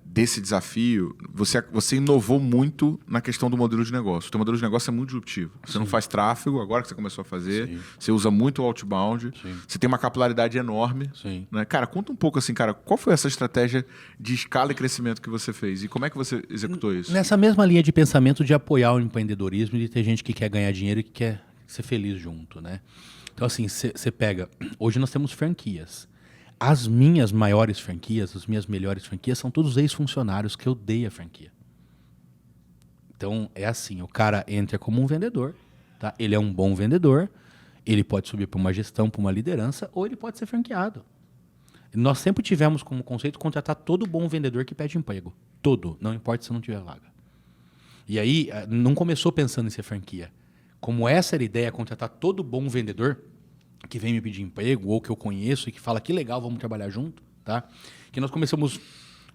desse desafio, você inovou muito na questão do modelo de negócio. O teu modelo de negócio é muito disruptivo. Você não faz tráfego, agora que você começou a fazer. Sim. Você usa muito o outbound. Sim. Você tem uma capilaridade enorme. Sim. Né? Cara, conta um pouco assim, cara, qual foi essa estratégia de escala e crescimento que você fez? E como é que você executou isso? Nessa mesma linha de pensamento de apoiar o empreendedorismo e de ter gente que quer ganhar dinheiro e que quer ser feliz junto, né? Então, assim, você pega... Hoje nós temos franquias. As minhas maiores franquias, as minhas melhores franquias, são todos ex-funcionários que eu dei a franquia. Então, é assim, o cara entra como um vendedor, tá? Ele é um bom vendedor, ele pode subir para uma gestão, para uma liderança, ou ele pode ser franqueado. Nós sempre tivemos como conceito contratar todo bom vendedor que pede emprego. Todo, não importa se não tiver vaga. E aí, não começou pensando em ser franquia. Como essa era a ideia, contratar todo bom vendedor que vem me pedir emprego ou que eu conheço e que fala que legal, vamos trabalhar junto, tá? Que nós começamos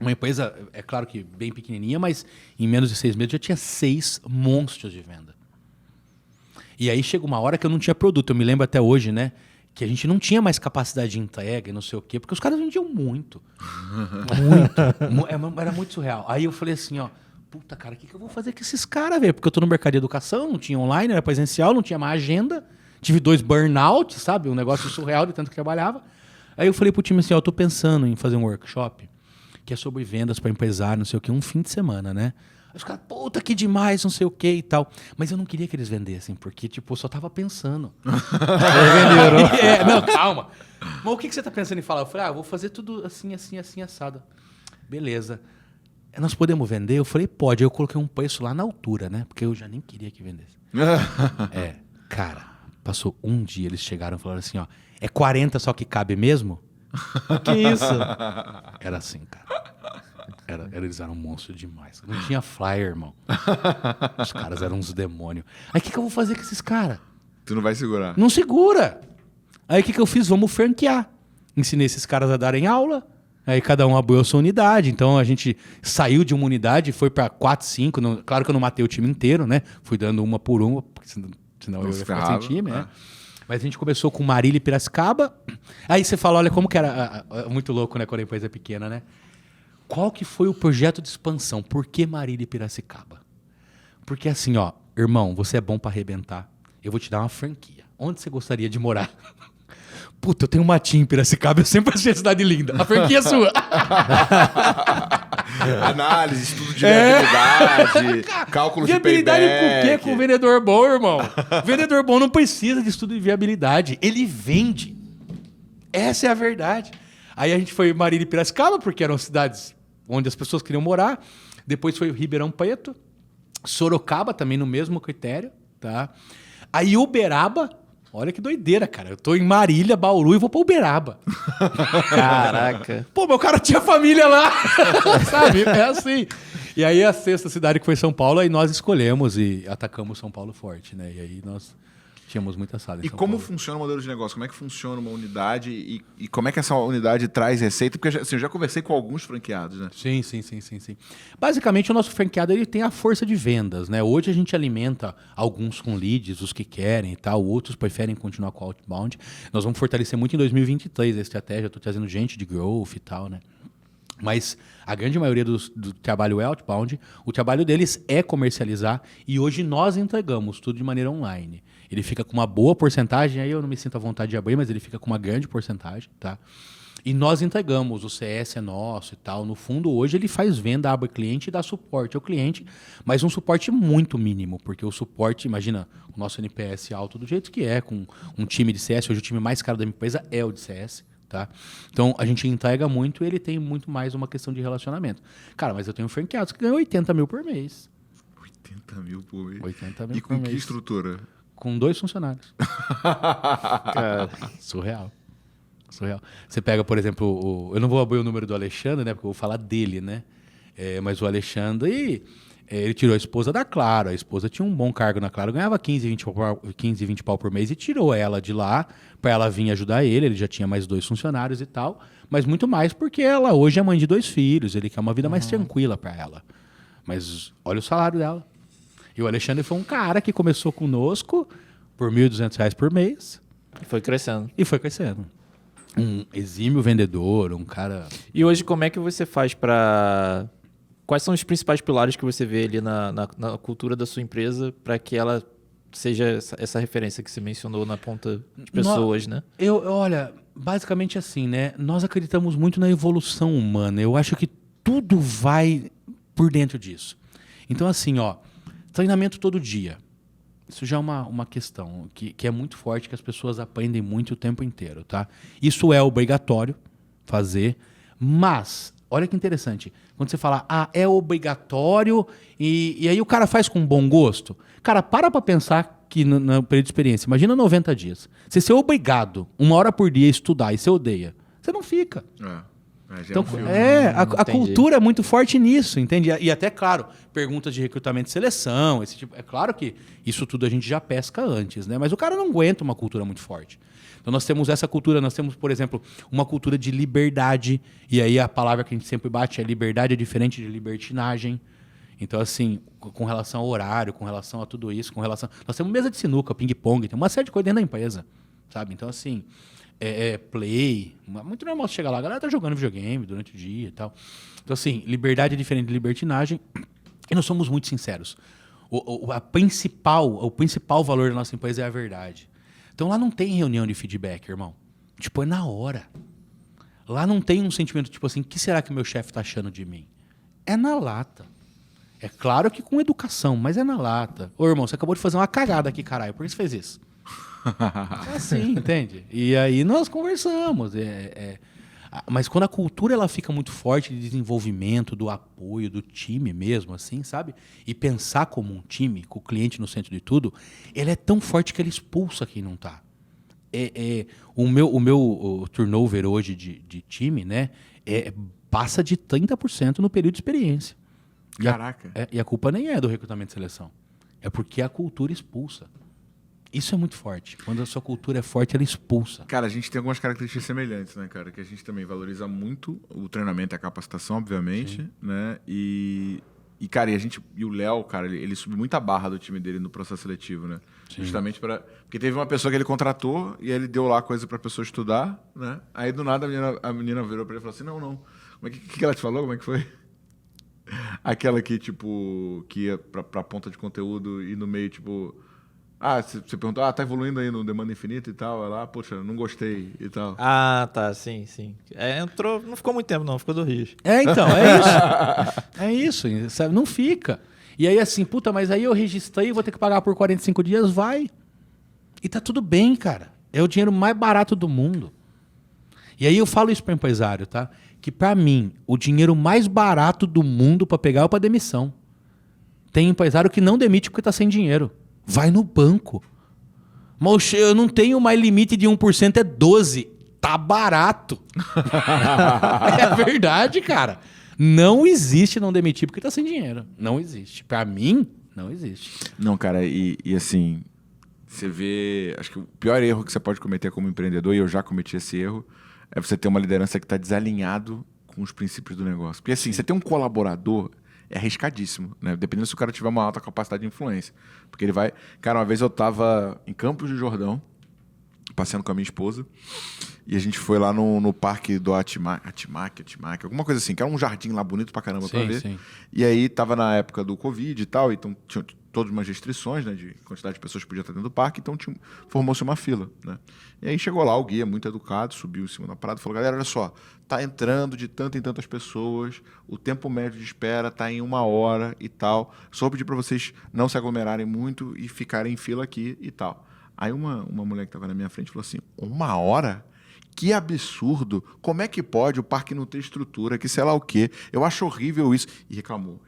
uma empresa, é claro que bem pequenininha, mas em menos de 6 meses já tinha 6 monstros de venda. E aí chega uma hora que eu não tinha produto. Eu me lembro até hoje, né? Que a gente não tinha mais capacidade de entrega e não sei o quê, porque os caras vendiam muito. Muito. Era muito surreal. Aí eu falei assim, ó, puta, cara, o que eu vou fazer com esses caras, velho? Porque eu tô no mercado de educação, não tinha online, era presencial, não tinha mais agenda. Tive 2 burnouts, sabe? Um negócio surreal de tanto que trabalhava. Aí eu falei pro time assim, ó, eu tô pensando em fazer um workshop que é sobre vendas para empresário, não sei o quê, um fim de semana, né? Aí os caras, puta, que demais, não sei o quê e tal. Mas eu não queria que eles vendessem, porque, tipo, eu só tava pensando. Venderam. Não, calma. Mas o que você tá pensando em falar? Eu falei, eu vou fazer tudo assim, assim, assim, assado. Beleza. Nós podemos vender? Eu falei, pode. Aí eu coloquei um preço lá na altura, né? Porque eu já nem queria que vendesse. Cara... Passou um dia, eles chegaram e falaram assim, ó, é 40 só que cabe mesmo? O que é isso? Era assim, cara. Eles eram um monstro demais. Não tinha flyer, irmão. Os caras eram uns demônios. Aí o que eu vou fazer com esses caras? Tu não vai segurar. Não segura. Aí o que eu fiz? Vamos franquear. Ensinei esses caras a darem aula. Aí cada um abriu a sua unidade. Então a gente saiu de uma unidade e foi para 4, 5. Não, claro que eu não matei o time inteiro, né? Fui dando uma por uma, porque senão eu ia ficar sem time, né? Mas a gente começou com Marília e Piracicaba. Aí você fala, olha como que era muito louco, né? Quando a empresa é pequena, né? Qual que foi o projeto de expansão? Por que Marília e Piracicaba? Porque assim, ó, irmão, você é bom para arrebentar. Eu vou te dar uma franquia. Onde você gostaria de morar? Puta, eu tenho um matinho em Piracicaba, eu sempre achei a cidade linda. A franquia é sua. Análise, estudo de viabilidade, cálculo de payback. Viabilidade com o quê? Com o vendedor bom, irmão. Vendedor bom não precisa de estudo de viabilidade. Ele vende. Essa é a verdade. Aí a gente foi Marília e Piracicaba, porque eram cidades onde as pessoas queriam morar. Depois foi Ribeirão Preto. Sorocaba também no mesmo critério, tá? Aí Uberaba... Olha que doideira, cara. Eu tô em Marília, Bauru e vou pra Uberaba. Caraca. Pô, meu cara tinha família lá. Sabe? É assim. E aí a sexta cidade que foi São Paulo, aí nós escolhemos e atacamos São Paulo forte, né? E aí nós tínhamos muita sala em E São como Paulo. funciona o modelo de negócio? Como é que funciona uma unidade e como é que essa unidade traz receita? Porque assim, eu já conversei com alguns franqueados, né? Sim. Basicamente, o nosso franqueado ele tem a força de vendas, né? Hoje a gente alimenta alguns com leads, os que querem e tal, outros preferem continuar com o outbound. Nós vamos fortalecer muito em 2023 a estratégia, estou trazendo gente de growth e tal, né? Mas a grande maioria do trabalho é outbound, o trabalho deles é comercializar e hoje nós entregamos tudo de maneira online. Ele fica com uma boa porcentagem, aí eu não me sinto à vontade de abrir, mas ele fica com uma grande porcentagem, tá? E nós entregamos, o CS é nosso e tal. No fundo, hoje ele faz venda, abre cliente e dá suporte ao cliente, mas um suporte muito mínimo, porque o suporte, imagina, o nosso NPS alto do jeito que é, com um time de CS, hoje o time mais caro da minha empresa é o de CS, tá? Então, a gente entrega muito e ele tem muito mais uma questão de relacionamento. Cara, mas eu tenho franqueados que ganham 80 mil por mês. 80 mil por mês. 80 mil E por com mês. que estrutura? Com 2 funcionários. Cara, Surreal. Você pega, por exemplo, eu não vou abrir o número do Alexandre, né? Porque eu vou falar dele, né? Mas o Alexandre, ele tirou a esposa da Claro. A esposa tinha um bom cargo na Claro, ganhava 15, 20 pau por mês e tirou ela de lá para ela vir ajudar ele. Ele já tinha mais 2 funcionários e tal. Mas muito mais porque ela hoje é mãe de 2 filhos. Ele quer uma vida mais tranquila para ela. Mas olha o salário dela. E o Alexandre foi um cara que começou conosco por R$ 1.200 por mês foi crescendo. e foi crescendo. um exímio vendedor, um cara... E hoje, como é que você faz para... Quais são os principais pilares que você vê ali na cultura da sua empresa para que ela seja essa referência que você mencionou na ponta de pessoas, né? Olha, basicamente assim, né? Nós acreditamos muito na evolução humana. Eu acho que tudo vai por dentro disso. Então, assim, ó, treinamento todo dia. Isso já é uma questão que é muito forte, que as pessoas aprendem muito o tempo inteiro, tá? Isso é obrigatório fazer, mas, olha que interessante, quando você fala, é obrigatório, e aí o cara faz com bom gosto. Cara, para pensar que no período de experiência, imagina 90 dias. Você ser obrigado 1 hora por dia a estudar e você odeia, você não fica. Então, a cultura é muito forte nisso, entende? E até, claro, perguntas de recrutamento e seleção, esse tipo. É claro que isso tudo a gente já pesca antes, né? Mas o cara não aguenta uma cultura muito forte. Então nós temos essa cultura, nós temos, por exemplo, uma cultura de liberdade, e aí a palavra que a gente sempre bate é liberdade é diferente de libertinagem. Então, assim, com relação ao horário, com relação a tudo isso, com relação... Nós temos mesa de sinuca, ping-pong, tem uma série de coisas dentro da empresa, sabe? Então, assim... play, muito normal você chegar lá, a galera tá jogando videogame durante o dia e tal. Então, assim, liberdade é diferente de libertinagem, e nós somos muito sinceros. O principal valor da nossa empresa é a verdade. Então, lá não tem reunião de feedback, irmão. Tipo, é na hora. Lá não tem um sentimento tipo assim, o que será que meu chefe tá achando de mim? É na lata. É claro que com educação, mas é na lata. Ô, irmão, você acabou de fazer uma cagada aqui, caralho, por que você fez isso? É assim, entende? E aí nós conversamos. Mas quando a cultura ela fica muito forte de desenvolvimento, do apoio, do time mesmo, assim, sabe? E pensar como um time, com o cliente no centro de tudo, ele é tão forte que ele expulsa quem não tá. O meu turnover hoje de time, né? Passa de 30% no período de experiência. Caraca. E a culpa nem é do recrutamento e seleção. É porque a cultura expulsa. Isso é muito forte. Quando a sua cultura é forte, ela expulsa. Cara, a gente tem algumas características semelhantes, né, cara? Que a gente também valoriza muito o treinamento e a capacitação, obviamente, sim, né? E cara, e o Léo, cara, ele subiu muita barra do time dele no processo seletivo, né? Sim. Justamente porque teve uma pessoa que ele contratou e ele deu lá coisa pra pessoa estudar, né? Aí, do nada, a menina virou pra ele e falou assim, não. Como é que ela te falou? Como é que foi? Aquela que, tipo, que ia pra ponta de conteúdo e no meio, tipo... você perguntou, tá evoluindo aí no Demanda Infinita e tal. Ela, poxa, não gostei e tal. Tá, sim. Entrou, não ficou muito tempo não, ficou 2 dias. Então, é isso. É isso, sabe? Não fica. E aí assim, mas aí eu registrei, vou ter que pagar por 45 dias, vai. E tá tudo bem, cara. É o dinheiro mais barato do mundo. E aí eu falo isso para empresário, tá? Que para mim, o dinheiro mais barato do mundo para pegar é para demissão. Tem empresário que não demite porque tá sem dinheiro. Vai no banco. Moxa, eu não tenho mais limite de 1%, é 12%. Tá barato. É verdade, cara. Não existe não demitir porque tá sem dinheiro. Não existe. Pra mim, não existe. Não, cara, e assim, você vê... Acho que o pior erro que você pode cometer como empreendedor, e eu já cometi esse erro, é você ter uma liderança que tá desalinhado com os princípios do negócio. Porque assim, você tem um colaborador... É arriscadíssimo, né? Dependendo se o cara tiver uma alta capacidade de influência. Porque ele vai... Cara, uma vez eu tava em Campos do Jordão, passeando com a minha esposa, e a gente foi lá no parque do Atimac, alguma coisa assim, que era um jardim lá bonito pra caramba pra ver. Sim. E aí tava na época do Covid e tal, então tinha todas umas restrições, né, de quantidade de pessoas que podiam estar dentro do parque, então formou-se uma fila, né? E aí chegou lá o guia, muito educado, subiu em cima da parada e falou, galera, olha só, tá entrando de tanto em tantas pessoas, o tempo médio de espera tá em 1 hora e tal, só vou pedir pra vocês não se aglomerarem muito e ficarem em fila aqui e tal. Aí uma mulher que estava na minha frente falou assim, 1 hora? Que absurdo! Como é que pode o parque não ter estrutura, que sei lá o quê? Eu acho horrível isso. E reclamou.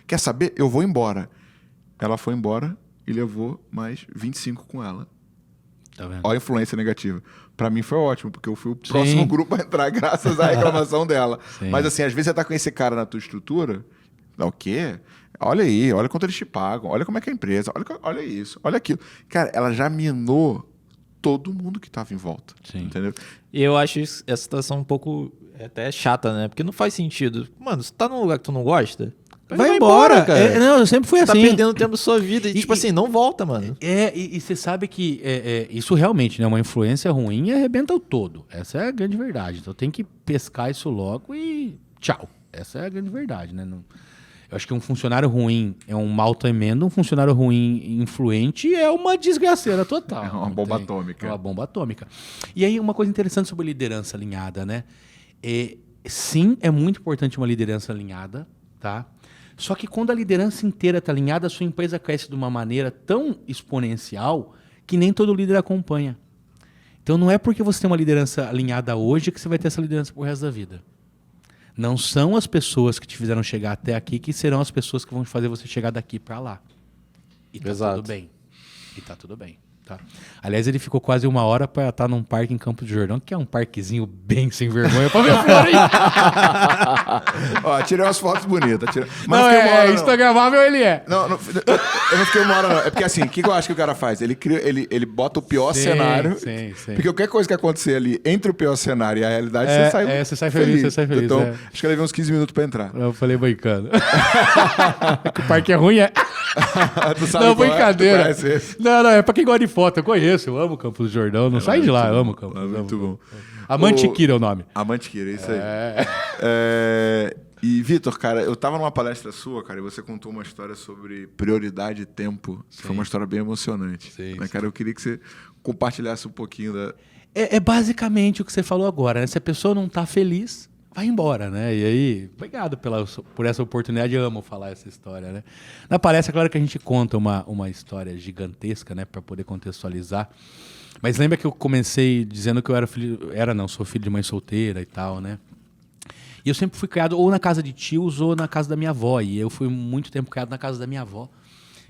Quer saber? Eu vou embora. Ela foi embora e levou mais 25 com ela. Tá vendo? Olha a influência negativa. Pra mim foi ótimo, porque eu fui o próximo grupo a entrar graças à reclamação dela. Sim. Mas assim, às vezes você tá com esse cara na tua estrutura, dá o quê? Olha aí, olha quanto eles te pagam, olha como é que é a empresa, olha isso, olha aquilo. Cara, ela já minou todo mundo que tava em volta. Sim. Entendeu? E eu acho essa situação um pouco até chata, né? Porque não faz sentido. Mano, você tá num lugar que tu não gosta, Vai embora, cara. Não, eu sempre fui Tá assim. perdendo tempo da sua vida. E, E- tipo assim, não volta, mano. E você sabe que isso realmente, né? Uma influência ruim arrebenta o todo. Essa é a grande verdade. Então tem que pescar isso logo e tchau. Essa é a grande verdade, né? Eu acho que um funcionário ruim é um mal tremendo, um funcionário ruim influente é uma desgraceira total. É uma bomba atômica. É uma bomba atômica. E aí, uma coisa interessante sobre liderança alinhada, né? Sim, é muito importante uma liderança alinhada, tá? Só que quando a liderança inteira está alinhada, a sua empresa cresce de uma maneira tão exponencial que nem todo líder acompanha. Então não é porque você tem uma liderança alinhada hoje que você vai ter essa liderança pro resto da vida. Não são as pessoas que te fizeram chegar até aqui que serão as pessoas que vão fazer você chegar daqui para lá. E tá Exato. tudo bem. E tá tudo bem. Tá? Aliás, ele ficou quase 1 hora para estar num parque em Campos do Jordão, que é um parquezinho bem sem vergonha pra ver a flor aí. Ó, tirei umas fotos bonitas. Mas Não, fiquei uma hora, não. instagramável ele é. Não, eu não fiquei 1 hora, não. É porque assim, o que eu acho que o cara faz? Ele bota o pior Sim, cenário. sim. Porque qualquer coisa que acontecer ali entre o pior cenário e a realidade, você sai você sai feliz, você sai feliz. Então, é. acho que eu levei uns 15 minutos pra entrar. Eu falei brincando. Que o parque é ruim, é. Tu sabe Não, qual é? brincadeira. Tu conhece esse? Não, é pra quem gosta de foto. Eu conheço, eu amo Campos do Jordão. Não sai de lá, eu amo Campos. É muito bom. Amantiquira é o nome. A Mantiqueira, isso aí. E, Vitor, cara, eu tava numa palestra sua, cara, e você contou uma história sobre prioridade e tempo. Foi uma história bem emocionante. Sim, Né, cara, eu queria que você compartilhasse um pouquinho da... É basicamente o que você falou agora, né? Se a pessoa não tá feliz, vai embora, né? E aí, obrigado por essa oportunidade, eu amo falar essa história, né? Na palestra, claro que a gente conta uma história gigantesca, né? Para poder contextualizar. Mas lembra que eu comecei dizendo que eu sou filho de mãe solteira e tal, né? E eu sempre fui criado ou na casa de tios ou na casa da minha avó. E eu fui muito tempo criado na casa da minha avó.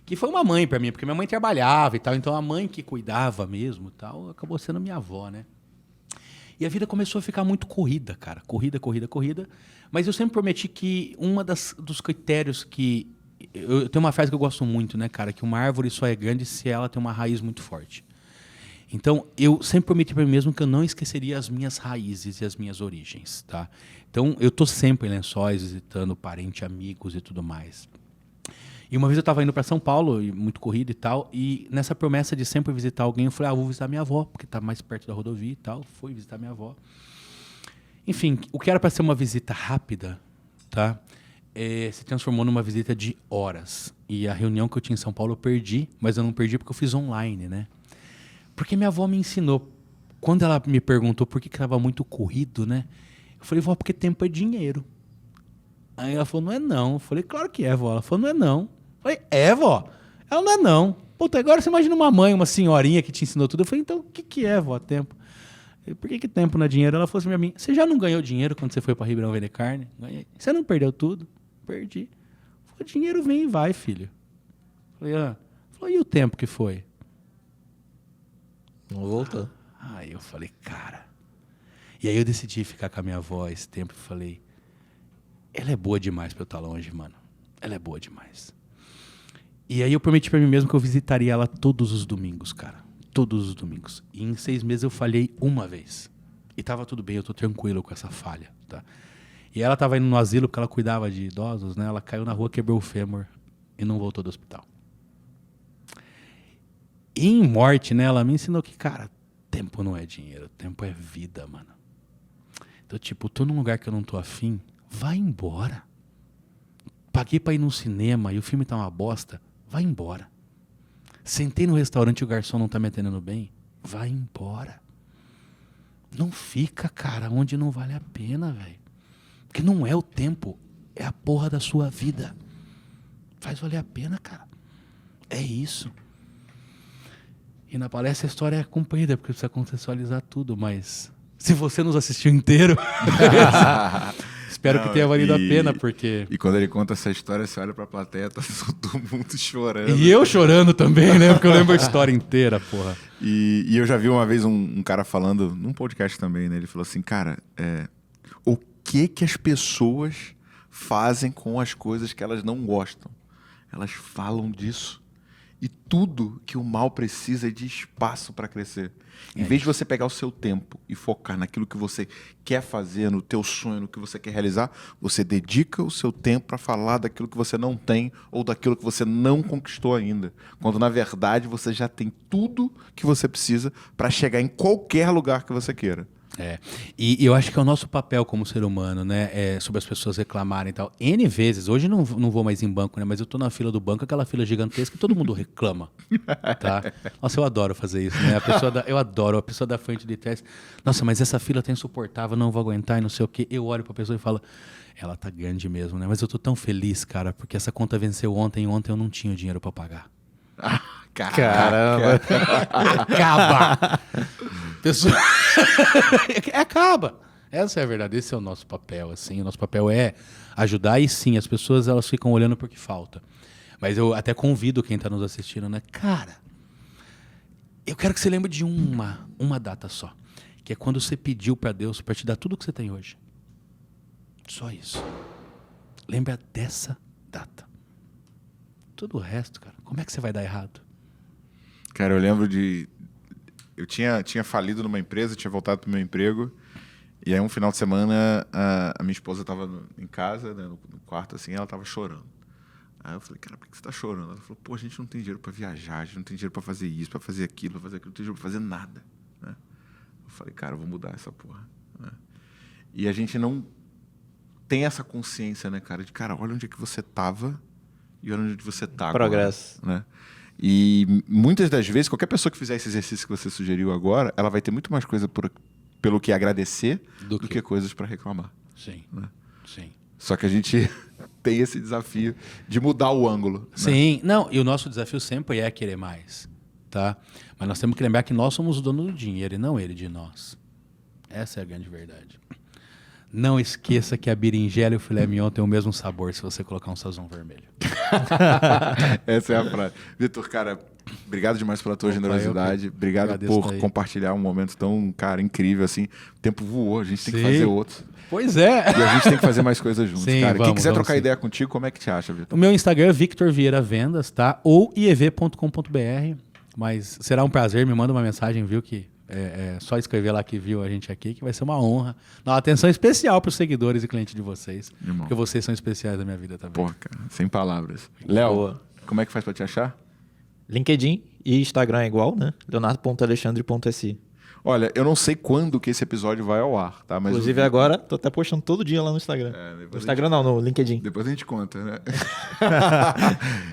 Que foi uma mãe para mim, porque minha mãe trabalhava e tal. Então a mãe que cuidava mesmo e tal, acabou sendo minha avó, né? E a vida começou a ficar muito corrida, cara. Corrida. Mas eu sempre prometi que dos critérios que... Eu tenho uma frase que eu gosto muito, né, cara? Que uma árvore só é grande se ela tem uma raiz muito forte. Então, eu sempre prometi para mim mesmo que eu não esqueceria as minhas raízes e as minhas origens, tá? Então, eu tô sempre em Lençóis, visitando parente, amigos e tudo mais. E uma vez eu estava indo para São Paulo, muito corrido e tal, e nessa promessa de sempre visitar alguém, eu falei, vou visitar minha avó, porque tá mais perto da rodovia e tal. Fui visitar minha avó. Enfim, o que era para ser uma visita rápida, tá? Se transformou numa visita de horas. E a reunião que eu tinha em São Paulo eu perdi, mas eu não perdi porque eu fiz online, né? Porque minha avó me ensinou. Quando ela me perguntou por que estava muito corrido, né? Eu falei, vó, porque tempo é dinheiro. Aí ela falou, não é não. Eu falei, claro que é, vó. Ela falou, não é não. Eu falei, é, vó. Ela, não é não. Puta, agora você imagina uma mãe, uma senhorinha que te ensinou tudo. Eu falei, então, o que é, vó, tempo? Eu falei, por que tempo não é dinheiro? Ela falou assim pra mim, você já não ganhou dinheiro quando você foi para Ribeirão vender carne? Ganhei. Você não perdeu tudo? Perdi. O dinheiro vem e vai, filho. Eu falei, Falou, e o tempo que foi? Não voltou. Aí eu falei, cara... E aí eu decidi ficar com a minha avó esse tempo e falei, ela é boa demais pra eu estar longe, mano. Ela é boa demais. E aí eu prometi pra mim mesmo que eu visitaria ela todos os domingos, cara. Todos os domingos. E em 6 meses eu falhei uma vez. E tava tudo bem, eu tô tranquilo com essa falha, tá? E ela tava indo no asilo porque ela cuidava de idosos, né? Ela caiu na rua, quebrou o fêmur e não voltou do hospital. E em morte, né? Ela me ensinou que, cara, tempo não é dinheiro, tempo é vida, mano. Então, tipo, tô num lugar que eu não tô afim, vai embora. Paguei pra ir num cinema e o filme tá uma bosta, vai embora. Sentei no restaurante e o garçom não tá me atendendo bem, vai embora. Não fica, cara, onde não vale a pena, velho. Porque não é o tempo, é a porra da sua vida. Faz valer a pena, cara. É isso. E na palestra a história é comprida, porque precisa contextualizar tudo, mas se você nos assistiu inteiro, espero que tenha valido a pena, porque... E quando ele conta essa história, você olha pra plateia, tá todo mundo chorando. E eu chorando também, né? Porque eu lembro a história inteira, porra. E eu já vi uma vez um cara falando, num podcast também, né? Ele falou assim, cara, o que as pessoas fazem com as coisas que elas não gostam? Elas falam disso. E tudo que o mal precisa é de espaço para crescer. Em vez de você pegar o seu tempo e focar naquilo que você quer fazer, no teu sonho, no que você quer realizar, você dedica o seu tempo para falar daquilo que você não tem ou daquilo que você não conquistou ainda. Quando, na verdade, você já tem tudo que você precisa para chegar em qualquer lugar que você queira. E eu acho que é o nosso papel como ser humano, né? Sobre as pessoas reclamarem e tal. N vezes, hoje não vou mais em banco, né? Mas eu tô na fila do banco, aquela fila gigantesca, e todo mundo reclama, tá? Nossa, eu adoro fazer isso, né? Eu adoro, a pessoa da frente de trás. Nossa, mas essa fila tá insuportável, não vou aguentar e não sei o quê. Eu olho pra pessoa e falo, ela tá grande mesmo, né? Mas eu tô tão feliz, cara, porque essa conta venceu ontem e ontem eu não tinha o dinheiro pra pagar. Caramba. Acaba! Pessoa... Acaba! Essa é a verdade, esse é o nosso papel, assim. O nosso papel é ajudar e sim, as pessoas elas ficam olhando porque falta. Mas eu até convido quem está nos assistindo, né? Cara, eu quero que você lembre de uma data só. Que é quando você pediu para Deus para te dar tudo que você tem hoje. Só isso. Lembra dessa data. Todo o resto, cara, como é que você vai dar errado? Cara, eu lembro de... Eu tinha falido numa empresa, tinha voltado pro meu emprego. E aí, um final de semana, a minha esposa estava em casa, né, no quarto, assim, ela estava chorando. Aí eu falei, cara, por que você está chorando? Ela falou, pô, a gente não tem dinheiro para viajar, a gente não tem dinheiro para fazer isso, para fazer aquilo, não tem dinheiro para fazer nada. Né? Eu falei, cara, eu vou mudar essa porra. Né? E a gente não tem essa consciência, né, cara, de, cara, olha onde é que você estava e olha onde você está agora. Progresso. Né? E muitas das vezes, qualquer pessoa que fizer esse exercício que você sugeriu agora, ela vai ter muito mais coisa pelo que agradecer do que coisas para reclamar. Sim, né? Sim. Só que a gente tem esse desafio de mudar o ângulo. Sim, né? não, e o nosso desafio sempre é querer mais, tá? Mas nós temos que lembrar que nós somos o dono do dinheiro e não ele de nós. Essa é a grande verdade. Não esqueça que a berinjela e o filé mignon têm o mesmo sabor se você colocar um sazon vermelho. Essa é a frase. Vitor, cara, obrigado demais pela tua generosidade. Obrigado por compartilhar um momento tão, cara, incrível assim. O tempo voou, a gente tem que fazer outros. Pois é. E a gente tem que fazer mais coisas juntos, sim, cara. Quem quiser trocar sim. ideia contigo, como é que te acha, Vitor? O meu Instagram é Victor Vieira Vendas, tá? Ou iev.com.br. Mas será um prazer, me manda uma mensagem, viu, que é só escrever lá que viu a gente aqui, que vai ser uma honra. Dá uma atenção especial para os seguidores e clientes de vocês. Irmão. Porque vocês são especiais da minha vida também. Pô, cara, sem palavras. Léo, como é que faz para te achar? LinkedIn e Instagram é igual, né? leonardo.alexandre.si. Olha, eu não sei quando que esse episódio vai ao ar, tá? Mas inclusive agora, tô até postando todo dia lá no Instagram. No Instagram não, no LinkedIn. Depois a gente conta, né?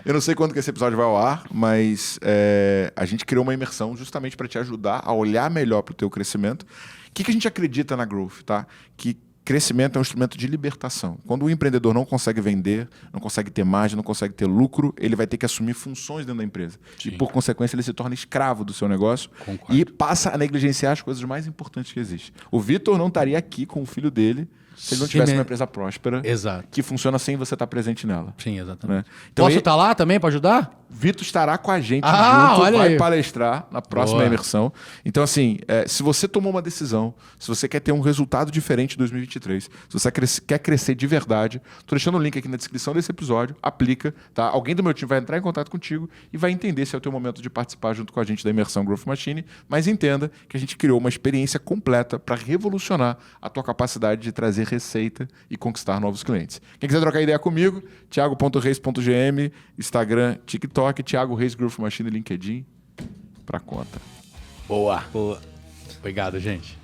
Eu não sei quando que esse episódio vai ao ar, mas a gente criou uma imersão justamente para te ajudar a olhar melhor para o teu crescimento. O que a gente acredita na Growth, tá? Que crescimento é um instrumento de libertação. Quando o empreendedor não consegue vender, não consegue ter margem, não consegue ter lucro, ele vai ter que assumir funções dentro da empresa. Sim. E, por consequência, ele se torna escravo do seu negócio. Concordo. E passa a negligenciar as coisas mais importantes que existem. O Vitor não estaria aqui com o filho dele se ele não tivesse uma empresa próspera. Exato. Que funciona sem você estar presente nela. Sim, exatamente. Né? Então, posso estar lá também para ajudar? Vitor estará com a gente junto, vai aí. palestrar na próxima imersão. Então, assim, se você tomou uma decisão, se você quer ter um resultado diferente em 2023, se você quer crescer de verdade, tô deixando o link aqui na descrição desse episódio, aplica, tá? Alguém do meu time vai entrar em contato contigo e vai entender se é o teu momento de participar junto com a gente da imersão Growth Machine, mas entenda que a gente criou uma experiência completa para revolucionar a tua capacidade de trazer receita e conquistar novos clientes. Quem quiser trocar ideia comigo, thiago.reis.gm, Instagram, TikTok, Thiago Reis, Growth Machine, LinkedIn, pra conta. Boa. Obrigado, gente.